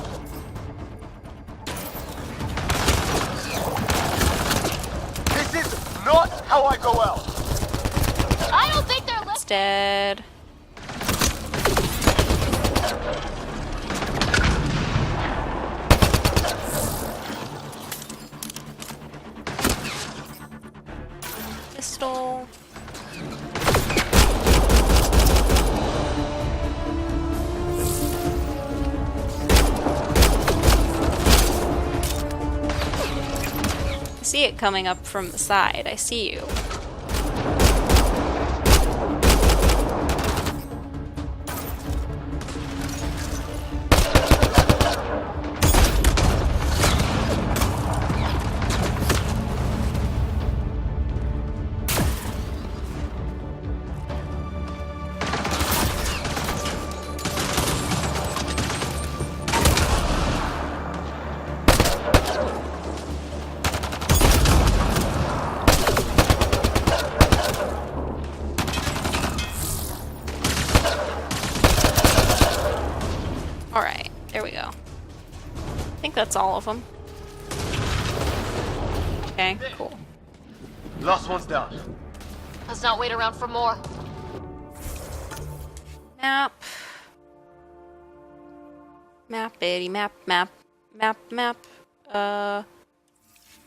This is not how I go out. I don't think they're It's dead. Pistol. I see it coming up from the side. I see you. Alright, there we go. I think that's all of them. Okay, cool. Last one's down. Let's not wait around for more. Map. Map, bitty, map.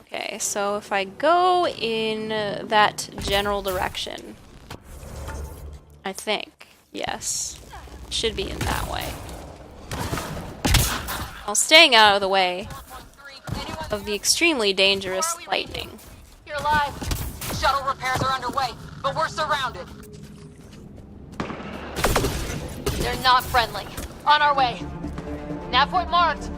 Okay, so if I go in that general direction, I think, yes, should be in that way. While staying out of the way of the extremely dangerous lightning. You're alive. Shuttle repairs are underway, but we're surrounded. They're not friendly. On our way. Nav point marked.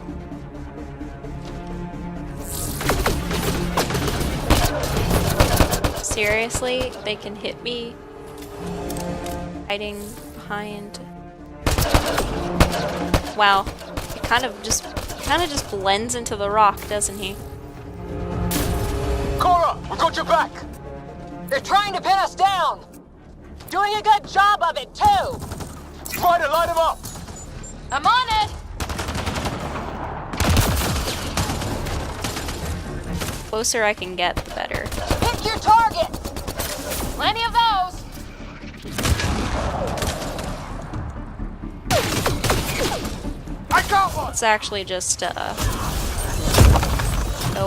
Seriously, they can hit me hiding behind. Wow, he kind of just blends into the rock, doesn't he? Cora, we got your back. They're trying to pin us down! Doing a good job of it, too! Try to light them up. I'm on it! Closer I can get, the better. Pick your target! Plenty of those! I got one! Let's actually just go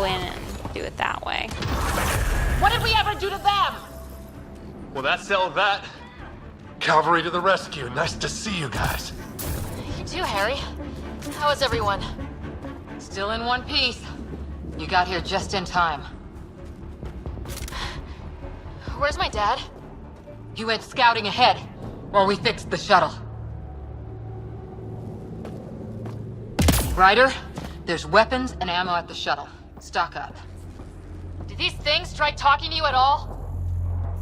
in and do it that way. What did we ever do to them? Well, that settled that. Cavalry to the rescue. Nice to see you guys. too, Harry. How is everyone? Still in one piece. You got here just in time. Where's my dad? He went scouting ahead while we fixed the shuttle. Ryder, there's weapons and ammo at the shuttle. Stock up. Did these things try talking to you at all?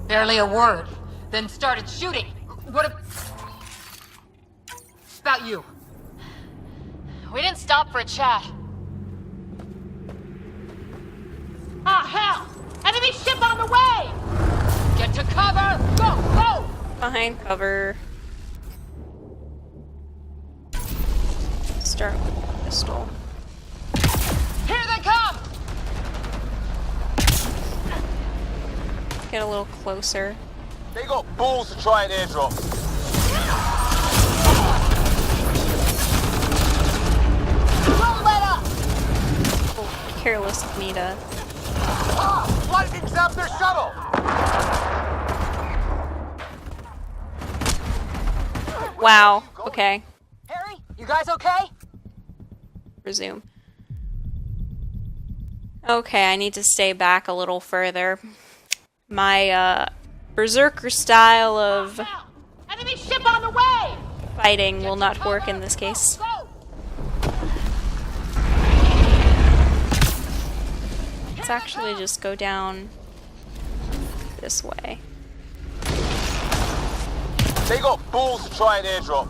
Barely a word, then started shooting. What about you? We didn't stop for a chat. Ah, hell! Enemy ship on the way! Get to cover! Go, go! Behind cover. Start with the pistol. Here they come! Get a little closer. They got balls to try an airdrop. Don't let up! Oh, careless of me to... Lightning zapped their shuttle! Wow. Okay. Harry, you guys okay? Resume. Okay, I need to stay back a little further. My, berserker style of Enemy ship on the way! fighting will not work in this case. Let's actually just go down this way. They got balls to try an airdrop.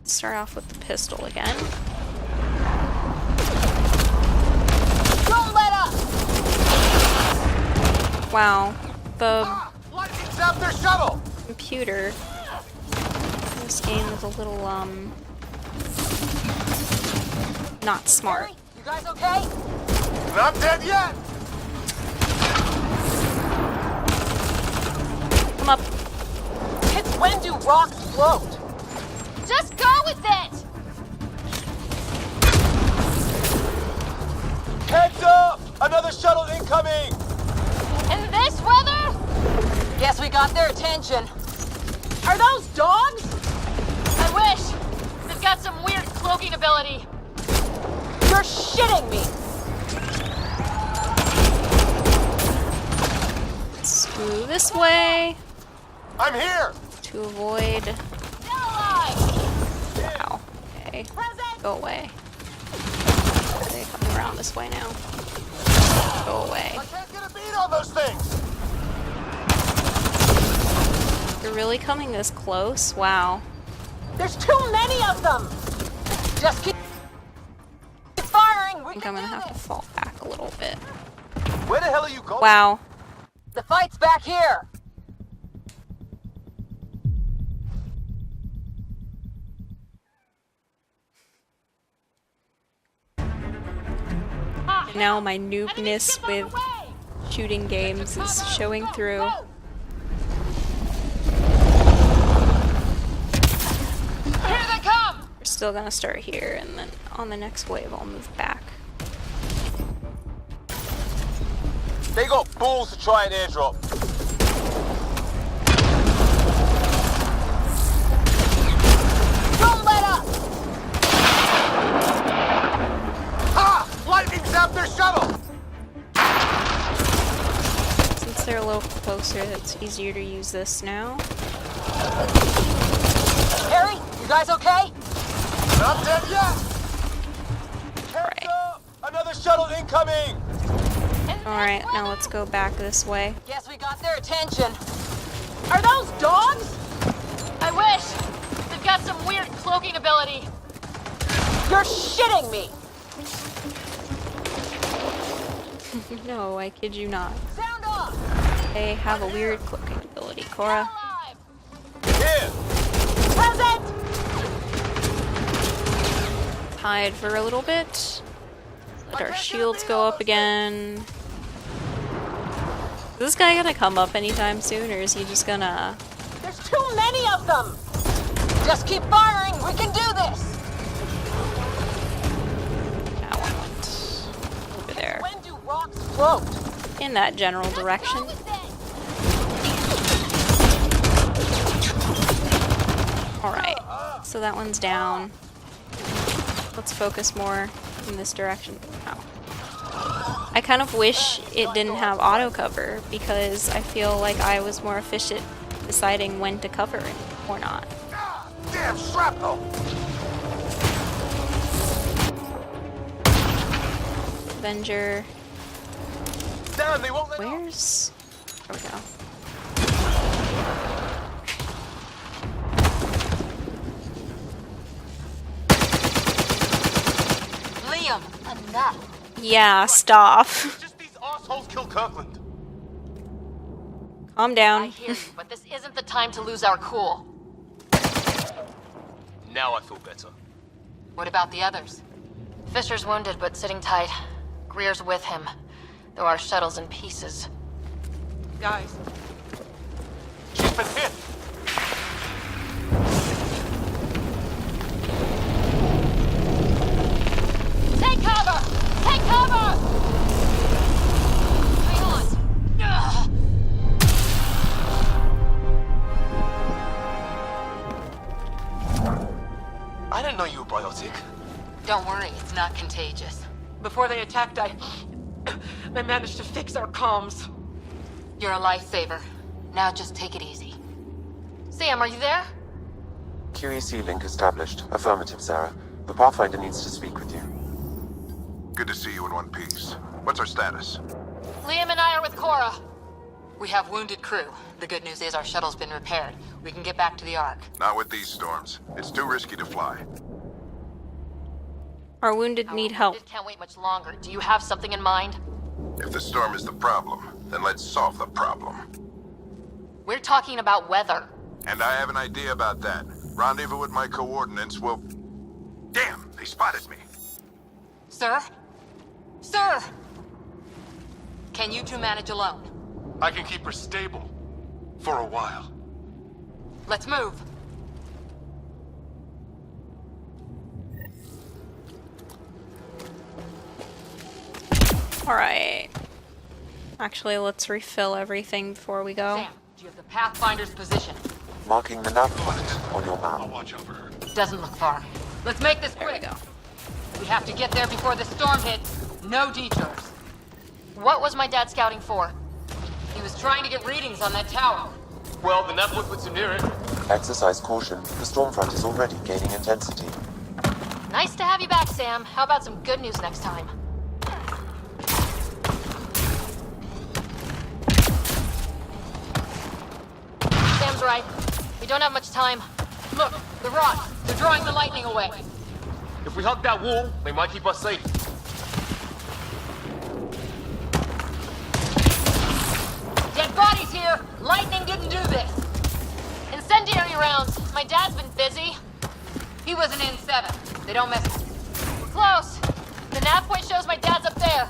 Start off with the pistol again. Don't let up! Wow, the Lightning zapped their shuttle! computer in this game is a little, not smart. You guys okay? Not dead yet! Come up. It's when do rocks float? Just go with it! Heads up! Another shuttle incoming! In this weather? Guess we got their attention. Are those dogs? I wish. They've got some weird cloaking ability. You're shitting me! Let's go this way I'm here! to avoid... Still alive! Wow. Okay. Go away. They're coming around this way now. Go away. I can't get a beat on those things! You're really coming this close? Wow. There's too many of them! Just keep firing! I think I'm gonna have to fall back a little bit. Where the hell are you going? Wow. The fight's back here! Now my noobness with shooting games is showing through. Here they come! We're still gonna start here, and then on the next wave I'll move back. They got balls to try an airdrop. Don't let up! Ha! Lightning zapped their shuttle! Since they're a little closer, it's easier to use this now. Harry, you guys okay? Not dead yet! Heads up! Another shuttle incoming! Alright, now let's go back this way. Guess we got their attention. Are those dogs? I wish. They've got some weird cloaking ability. You're shitting me! No, I kid you not. Sound off! They have a weird cloaking ability, Cora. Here! Present! Hide for a little bit. Let our shields go up again. Is this guy gonna come up anytime soon, or is he just gonna... There's too many of them! Just keep firing! We can do this! Now I went over there. When do rocks float? In that general direction. Go with it! Alright. So that one's down. Let's focus more in this direction. Ow. I kind of wish it didn't have auto cover because I feel like I was more efficient deciding when to cover it or not. Damn shrapnel! Avenger. Damn, they won't let Where's... There we go. Liam, enough. Yeah, stop. Just these assholes kill Kirkland. Calm down. I hear you, but this isn't the time to lose our cool. Now I feel better. What about the others? Fisher's wounded, but sitting tight. Greer's with him, though our shuttle's in pieces. Guys. She's been hit. Take cover! Take cover! Hang on. Ugh. I didn't know you were biotic. Don't worry, it's not contagious. Before they attacked, I managed to fix our comms. You're a lifesaver. Now just take it easy. Sam, are you there? QEC link established. Affirmative, Sarah. The Pathfinder needs to speak with you. Good to see you in one piece. What's our status? Liam and I are with Cora. We have wounded crew. The good news is our shuttle's been repaired. We can get back to the Ark. Not with these storms. It's too risky to fly. Our wounded need help. Can't wait much longer. Do you have something in mind? If the storm is the problem, then let's solve the problem. We're talking about weather. And I have an idea about that. Rendezvous with my coordinates will... Damn, they spotted me. Sir? Sir! Can you two manage alone? I can keep her stable. For a while. Let's move. Alright. Actually, let's refill everything before we go. Sam, do you have the Pathfinder's position? Marking the nav point on your map. Doesn't look far. Let's make this quick. There We have to get there before the storm hits. No detours. What was my dad scouting for? He was trying to get readings on that tower. Well, the network puts him near it. Exercise caution. The storm front is already gaining intensity. Nice to have you back, Sam. How about some good news next time? Sam's right. We don't have much time. Look, the rods. They're drawing the lightning away. If we hug that wall, they might keep us safe. Dead bodies here! Lightning didn't do this! Incendiary rounds. My dad's been busy. He was an N7. They don't mess with... We're close. The nav point shows my dad's up there.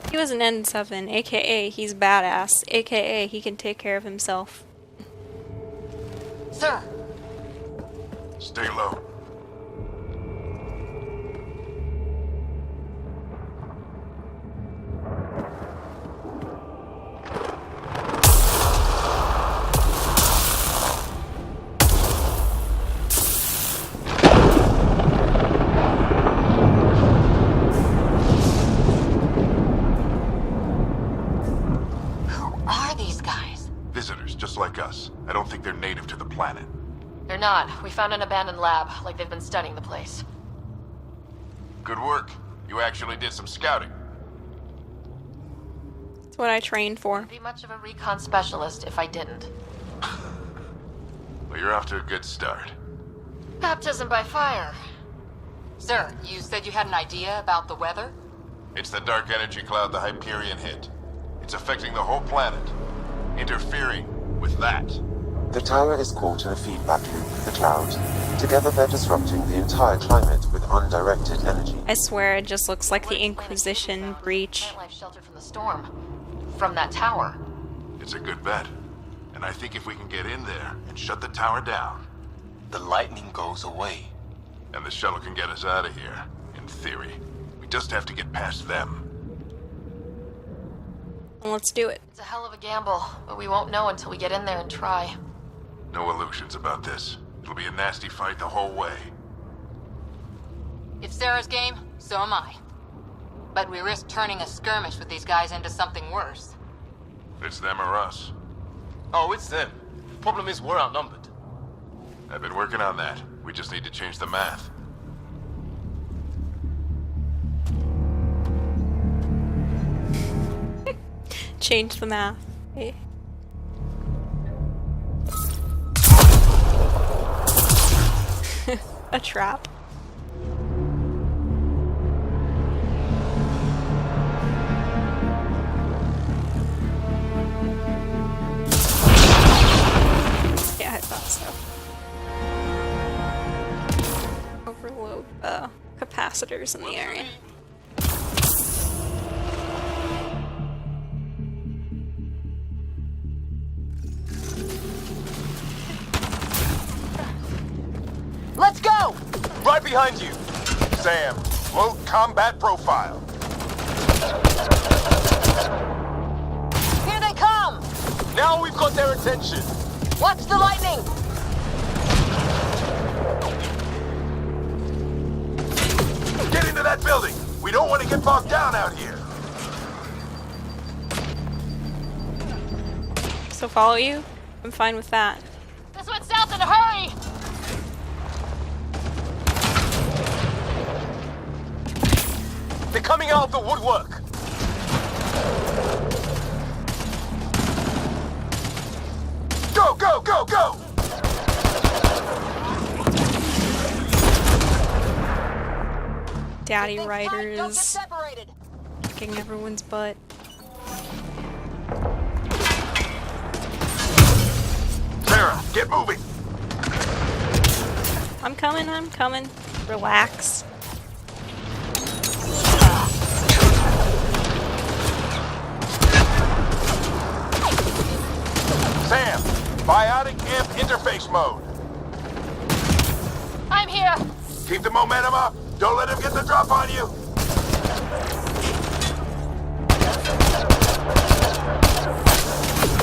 He was an N7, aka he's badass, aka he can take care of himself. Sir! Stay low. Just like us. I don't think they're native to the planet. They're not. We found an abandoned lab, like they've been studying the place. Good work. You actually did some scouting. That's what I trained for. I'd be much of a recon specialist if I didn't. Well, you're off to a good start. Baptism by fire. Sir, you said you had an idea about the weather? It's the dark energy cloud the Hyperion hit. It's affecting the whole planet. Interfering with that. The tower is caught in a feedback loop with the cloud. Together they're disrupting the entire climate with undirected energy. I swear it just looks like the Inquisition breach. Life sheltered from the storm. From that tower. It's a good bet. And I think if we can get in there and shut the tower down, the lightning goes away. And the shuttle can get us out of here, in theory. We just have to get past them. Let's do it. It's a hell of a gamble, but we won't know until we get in there and try. No illusions about this. It'll be a nasty fight the whole way. If Sarah's game, so am I. But we risk turning a skirmish with these guys into something worse. It's them or us. Oh, it's them. Problem is, we're outnumbered. I've been working on that. We just need to change the math. Change the math. A trap. Yeah, I thought so. Overload the capacitors in the area. Let's go! Right behind you. Sam, load combat profile. Here they come! Now we've got their attention. Watch the lightning! Get into that building. We don't want to get bogged down out here. So follow you? I'm fine with that. This went south in a hurry! They're coming out of the woodwork. Go, go, go, go! Daddy Riders kicking everyone's butt. Sarah, get moving! I'm coming, I'm coming. Relax. Sam, biotic amp interface mode. I'm here! Keep the momentum up. Don't let him get the drop on you.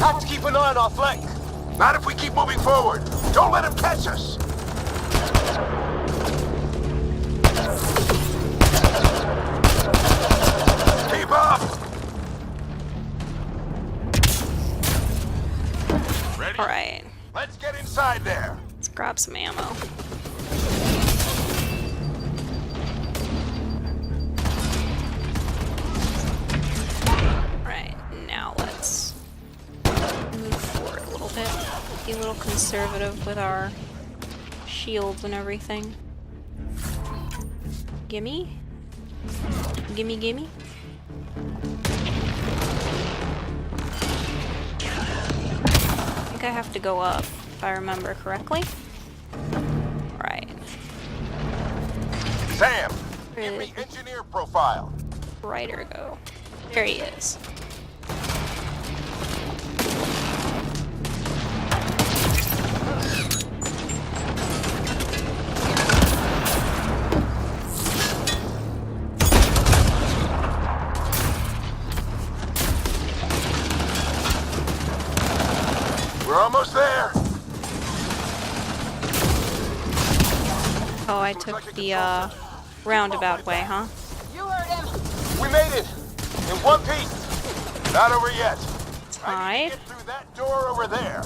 Have to keep an eye on our flank. Not if we keep moving forward. Don't let him catch us. Keep up. Ready? All right. Let's get inside there. Let's grab some ammo. Now let's move forward a little bit. Be a little conservative with our shields and everything. Gimme? Gimme, gimme? I think I have to go up, if I remember correctly. Alright. Sam, give me engineer profile. Ryder go. There he is. We're almost there. Oh, I took the roundabout way, huh? You heard him! We made it! In one piece! Not over yet. Let's hide. Get through that door over there.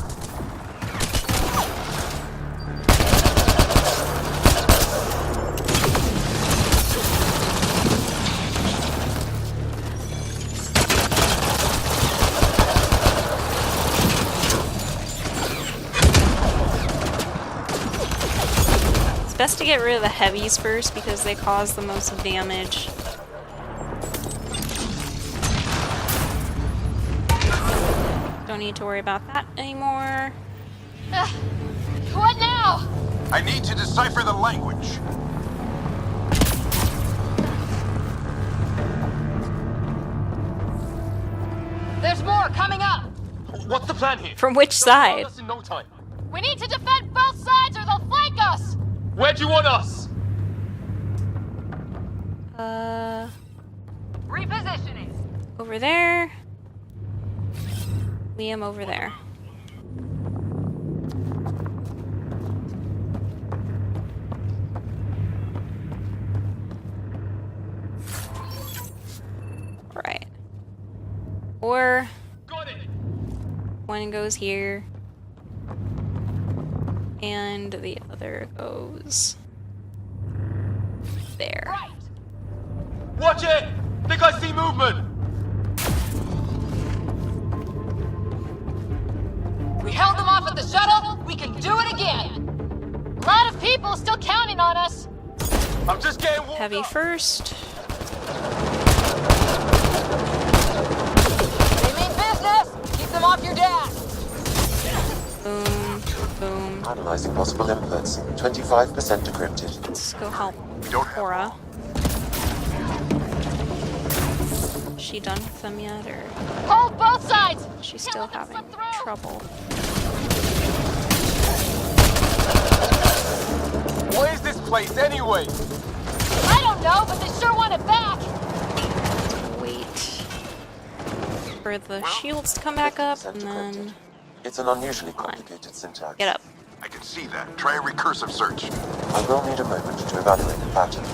It's best to get rid of the heavies first because they cause the most damage. Don't need to worry about that anymore. What now? I need to decipher the language. There's more coming up! What's the plan here? From which side? In no time. We need to defend both sides or they'll flank us! Where do you want us? Repositioning. Over there. Liam over there. Or one goes here, and the other goes there. Watch it! Think I see movement! We held them off at the shuttle. We can do it again. A lot of people still counting on us. I'm just getting Heavy first. They mean business. Keep them off your dad. Boom, boom. Analyzing possible inputs. 25% decrypted. Let's go help Cora. She done with them yet, or Hold both sides. she's still having trouble? What is this place anyway? I don't know, but they sure want it back. Wait for the shields to come back up, and then It's an unusually complicated syntax. get up. I can see that. Try a recursive search. I will need a moment to evaluate the pattern.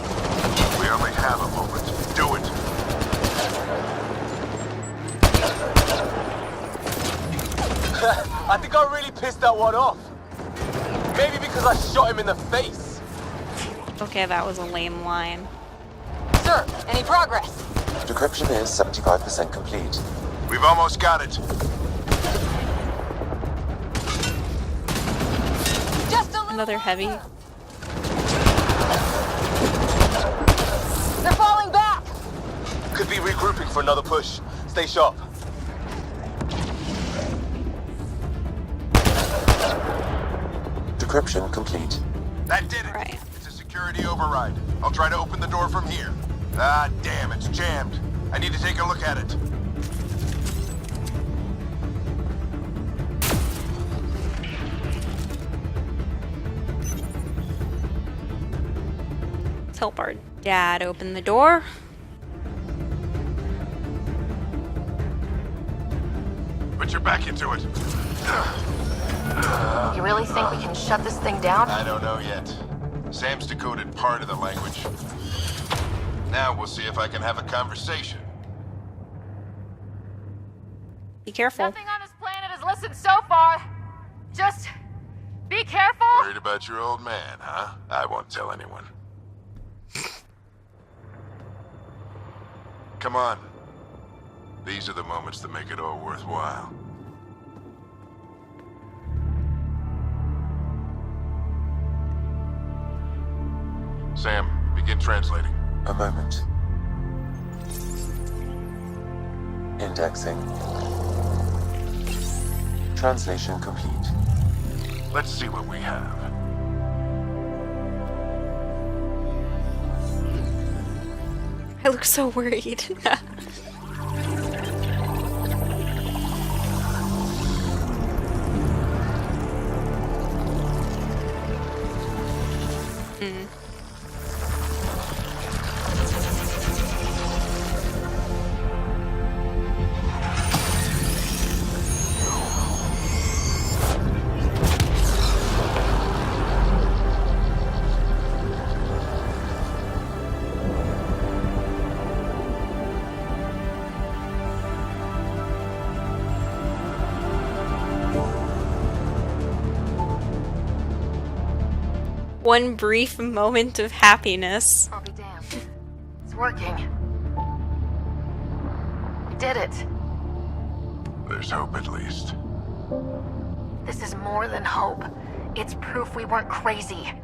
We only have a moment. Do it. I think I really pissed that one off. Maybe because I shot him in the face. Okay, that was a lame line. Sir, any progress? Decryption is 75% complete. We've almost got it. Another heavy. They're falling back. Could be regrouping for another push. Stay sharp. Decryption complete. That did it. Right. It's a security override. I'll try to open the door from here. Ah, damn, it's jammed. I need to take a look at it. Let's help our dad open the door. Put your back into it. You really think we can shut this thing down? I don't know yet. Sam's decoded part of the language. Now we'll see if I can have a conversation. Be careful. Nothing on this planet has listened so far. Just be careful. Worried about your old man, huh? I won't tell anyone. Come on. These are the moments that make it all worthwhile. Sam, begin translating. A moment. Indexing. Translation complete. Let's see what we have. I look so worried. One brief moment of happiness. I'll be damned. It's working. We did it. There's hope at least. This is more than hope. It's proof we weren't crazy.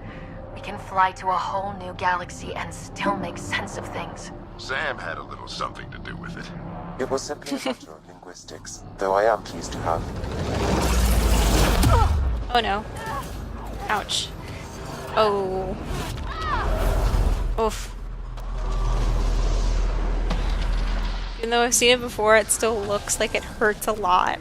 We can fly to a whole new galaxy and still make sense of things. Sam had a little something to do with it. It was simply a matter of linguistics, though I am pleased to have. Oh no. Ouch. Oh. Oof. Even though I've seen it before, it still looks like it hurts a lot.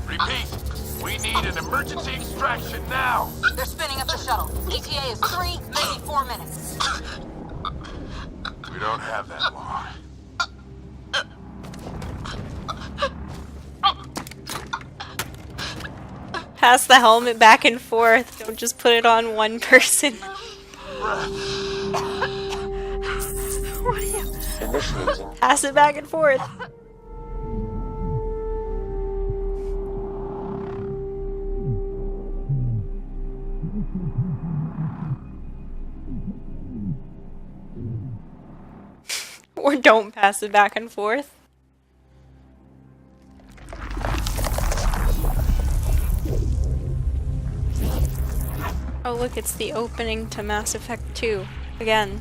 Repeat, we need an emergency extraction now. They're spinning up the shuttle. ETA is 3, maybe 4 minutes. We don't have that long. Pass the helmet back and forth. Don't just put it on one person. What are you? Pass it back and forth. Or don't pass it back and forth. Oh look, it's the opening to Mass Effect 2. Again.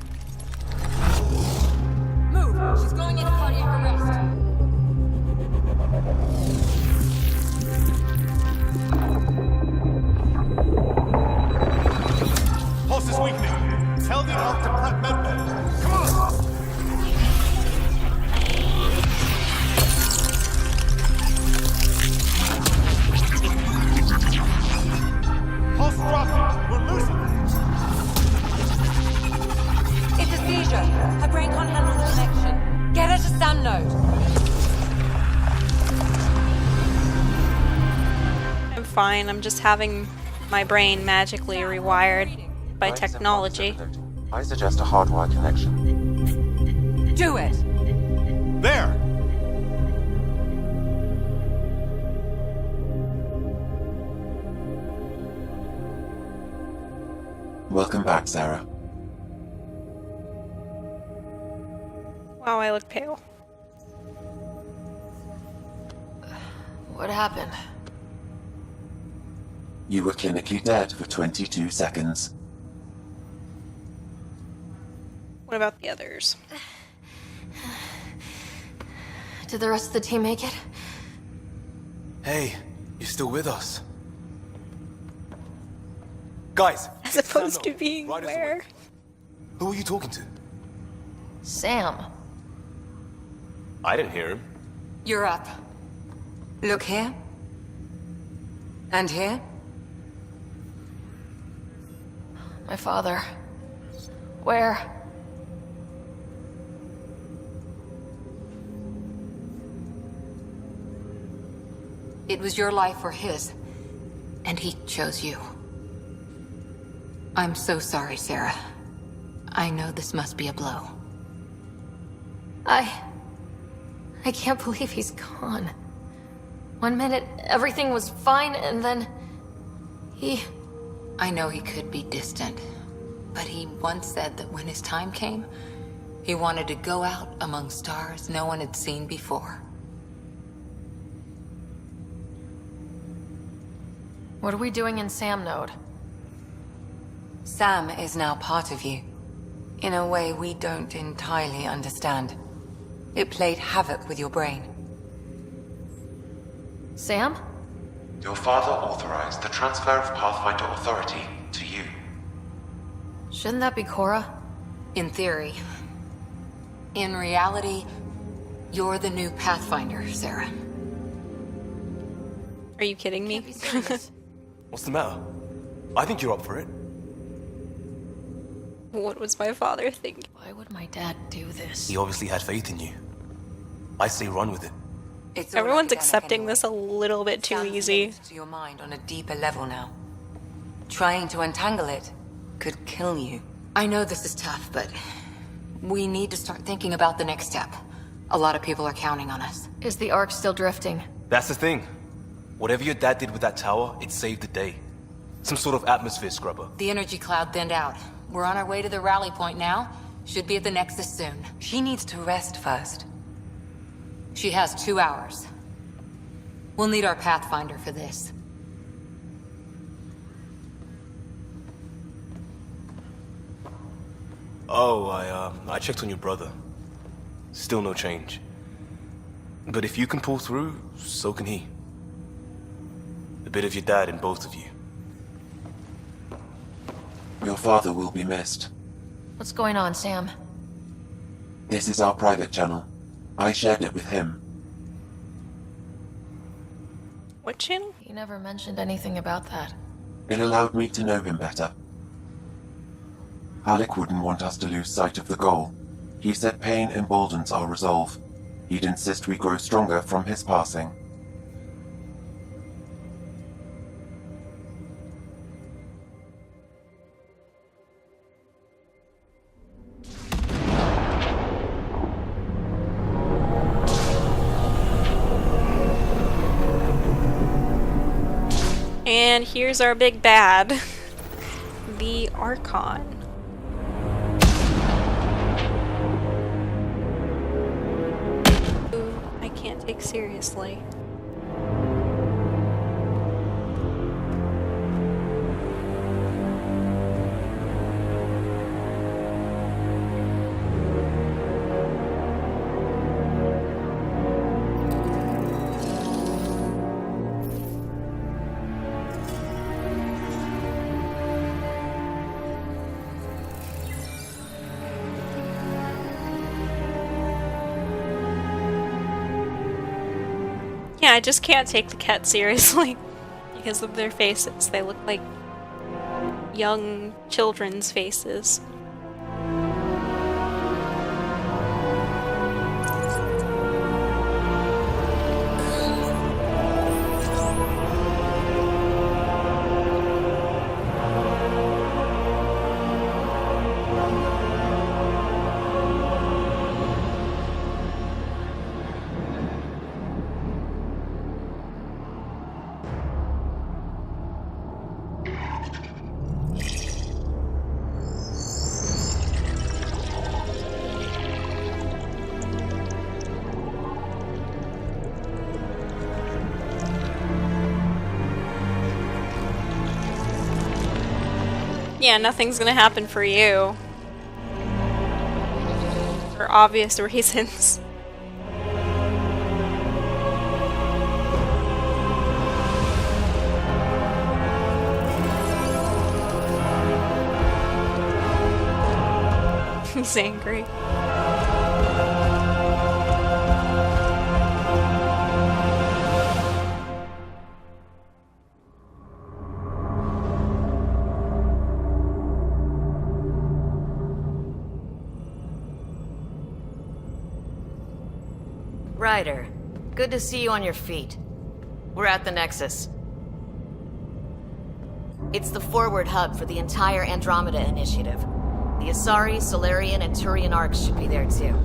Move! She's going into cardiac arrest. Pulse is weakening. Tell the ARC to prep medbay. Come on! Pulse dropping. We're losing. It's a seizure. Her brain can't handle the connection. Get her to Sam node. I'm fine, I'm just having my brain magically rewired by technology. I suggest a hardwire connection. Do it! There! Welcome back, Sarah. Wow, I look pale. What happened? You were clinically dead for 22 seconds. What about the others? Did the rest of the team make it? Hey, you're still with us. Guys! As opposed to being where? Who are you talking to? Sam. I didn't hear him. You're up. Look here. And here. My father. Where? It was your life or his, and he chose you. I'm so sorry, Sarah. I know this must be a blow. I can't believe he's gone. 1 minute, everything was fine, and then... I know he could be distant, but he once said that when his time came, he wanted to go out among stars no one had seen before. What are we doing in Sam Node? Sam is now part of you. In a way we don't entirely understand. It played havoc with your brain. Sam? Your father authorized the transfer of Pathfinder authority to you. Shouldn't that be Cora? In theory. In reality, you're the new Pathfinder, Sarah. Are you kidding me? What's the matter? I think you're up for it. What was my father thinking? Why would my dad do this? He obviously had faith in you. I say run with it. Everyone's accepting this a little bit too easy. To your mind on a deeper level now. Trying to untangle it could kill you. I know this is tough, but we need to start thinking about the next step. A lot of people are counting on us. Is the Ark still drifting? That's the thing. Whatever your dad did with that tower, it saved the day. Some sort of atmosphere scrubber. The energy cloud thinned out. We're on our way to the rally point now. Should be at the Nexus soon. She needs to rest first. She has 2 hours. We'll need our Pathfinder for this. Oh, I checked on your brother. Still no change. But if you can pull through, so can he. A bit of your dad in both of you. Your father will be missed. What's going on, Sam? This is our private channel. I shared it with him. What channel? He never mentioned anything about that. It allowed me to know him better. Alec wouldn't want us to lose sight of the goal. He said pain emboldens our resolve. He'd insist we grow stronger from his passing. And here's our big bad, the Archon. Who I can't take seriously. Yeah, I just can't take the cat seriously because of their faces. They look like young children's faces. Yeah, nothing's gonna happen for you. For obvious reasons. He's angry. Ryder, good to see you on your feet. We're at the Nexus. It's the forward hub for the entire Andromeda initiative. The Asari, Solarian, and Turian arcs should be there too.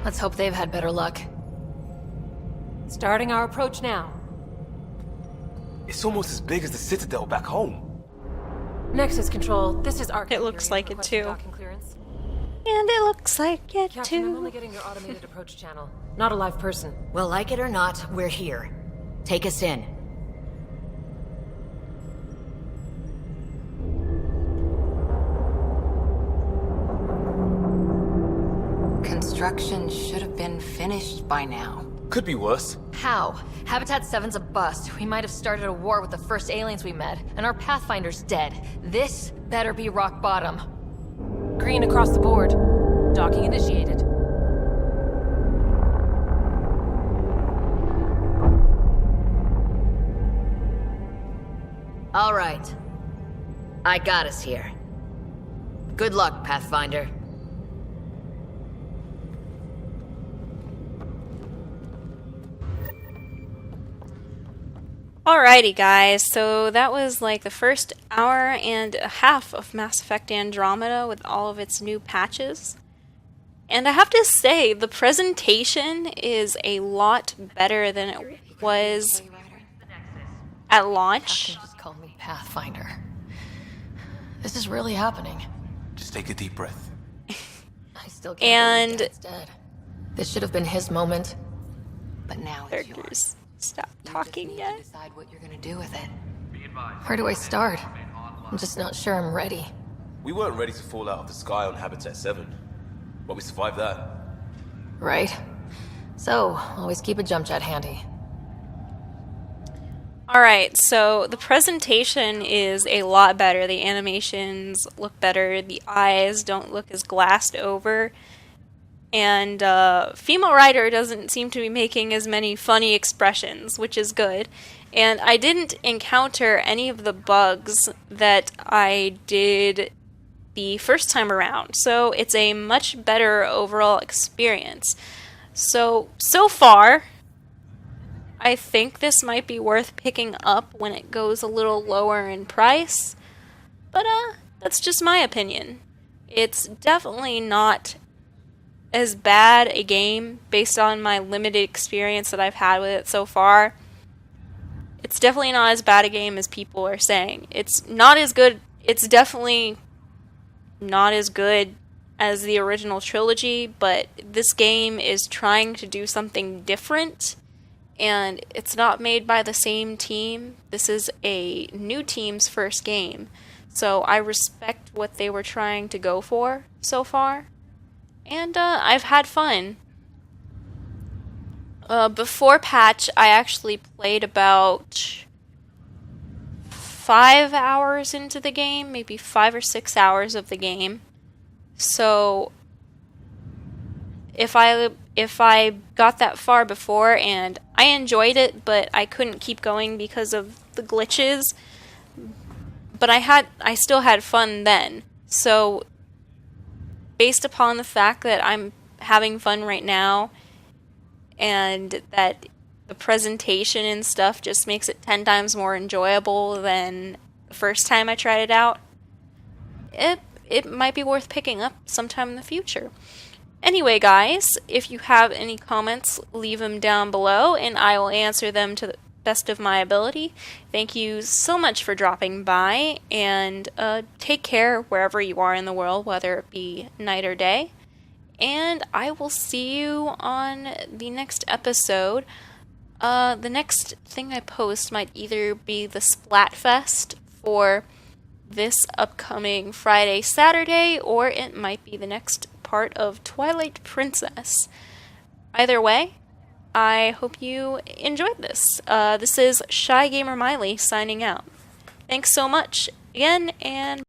Let's hope they've had better luck. Starting our approach now. It's almost as big as the Citadel back home. Nexus Control, this is Arc. It looks like it too. Docking clearance. And it looks like it Captain, I'm too. only getting your automated approach channel. Not a live person. Well, like it or not, we're here. Take us in. Construction should have been finished by now. Could be worse. How? Habitat 7's a bust. We might have started a war with the first aliens we met, and our Pathfinder's dead. This better be rock bottom. Green across the board. Docking initiated. All right. I got us here. Good luck, Pathfinder. Alrighty guys, so that was like the first hour and a half of Mass Effect Andromeda with all of its new patches. And I have to say, the presentation is a lot better than it was at launch. Just call me Pathfinder. This is really happening. Just take a deep breath. I still can't believe Dad's dead. This should have been his moment. But now it's yours. Stop talking yet. Decide what you're gonna do with it. Where do I start? I'm just not sure I'm ready. We weren't ready to fall out of the sky on Habitat 7, but we survived that. Right. So, always keep a jump jet handy. Alright, so the presentation is a lot better. The animations look better. The eyes don't look as glassed over. And female writer doesn't seem to be making as many funny expressions, which is good. And I didn't encounter any of the bugs that I did the first time around. So it's a much better overall experience. So far, I think this might be worth picking up when it goes a little lower in price. But that's just my opinion. It's definitely not as bad a game based on my limited experience that I've had with it so far. It's definitely not as bad a game as people are saying. It's not as good. It's definitely not as good as the original trilogy, but this game is trying to do something different, and it's not made by the same team. This is a new team's first game, so I respect what they were trying to go for so far, and I've had fun. Before patch, I actually played about 5 hours into the game, maybe 5 or 6 hours of the game. So if I got that far before and I enjoyed it, but I couldn't keep going because of the glitches, but I still had fun then. So based upon the fact that I'm having fun right now and that the presentation and stuff just makes it 10 times more enjoyable than the first time I tried it out, it might be worth picking up sometime in the future. Anyway, guys, if you have any comments, leave them down below and I will answer them to the best of my ability. Thank you so much for dropping by, and take care wherever you are in the world, whether it be night or day. And I will see you on the next episode. The next thing I post might either be the Splatfest for this upcoming Friday, Saturday, or it might be the next part of Twilight Princess. Either way, I hope you enjoyed this. This is ShyGamerMaile signing out. Thanks so much again, and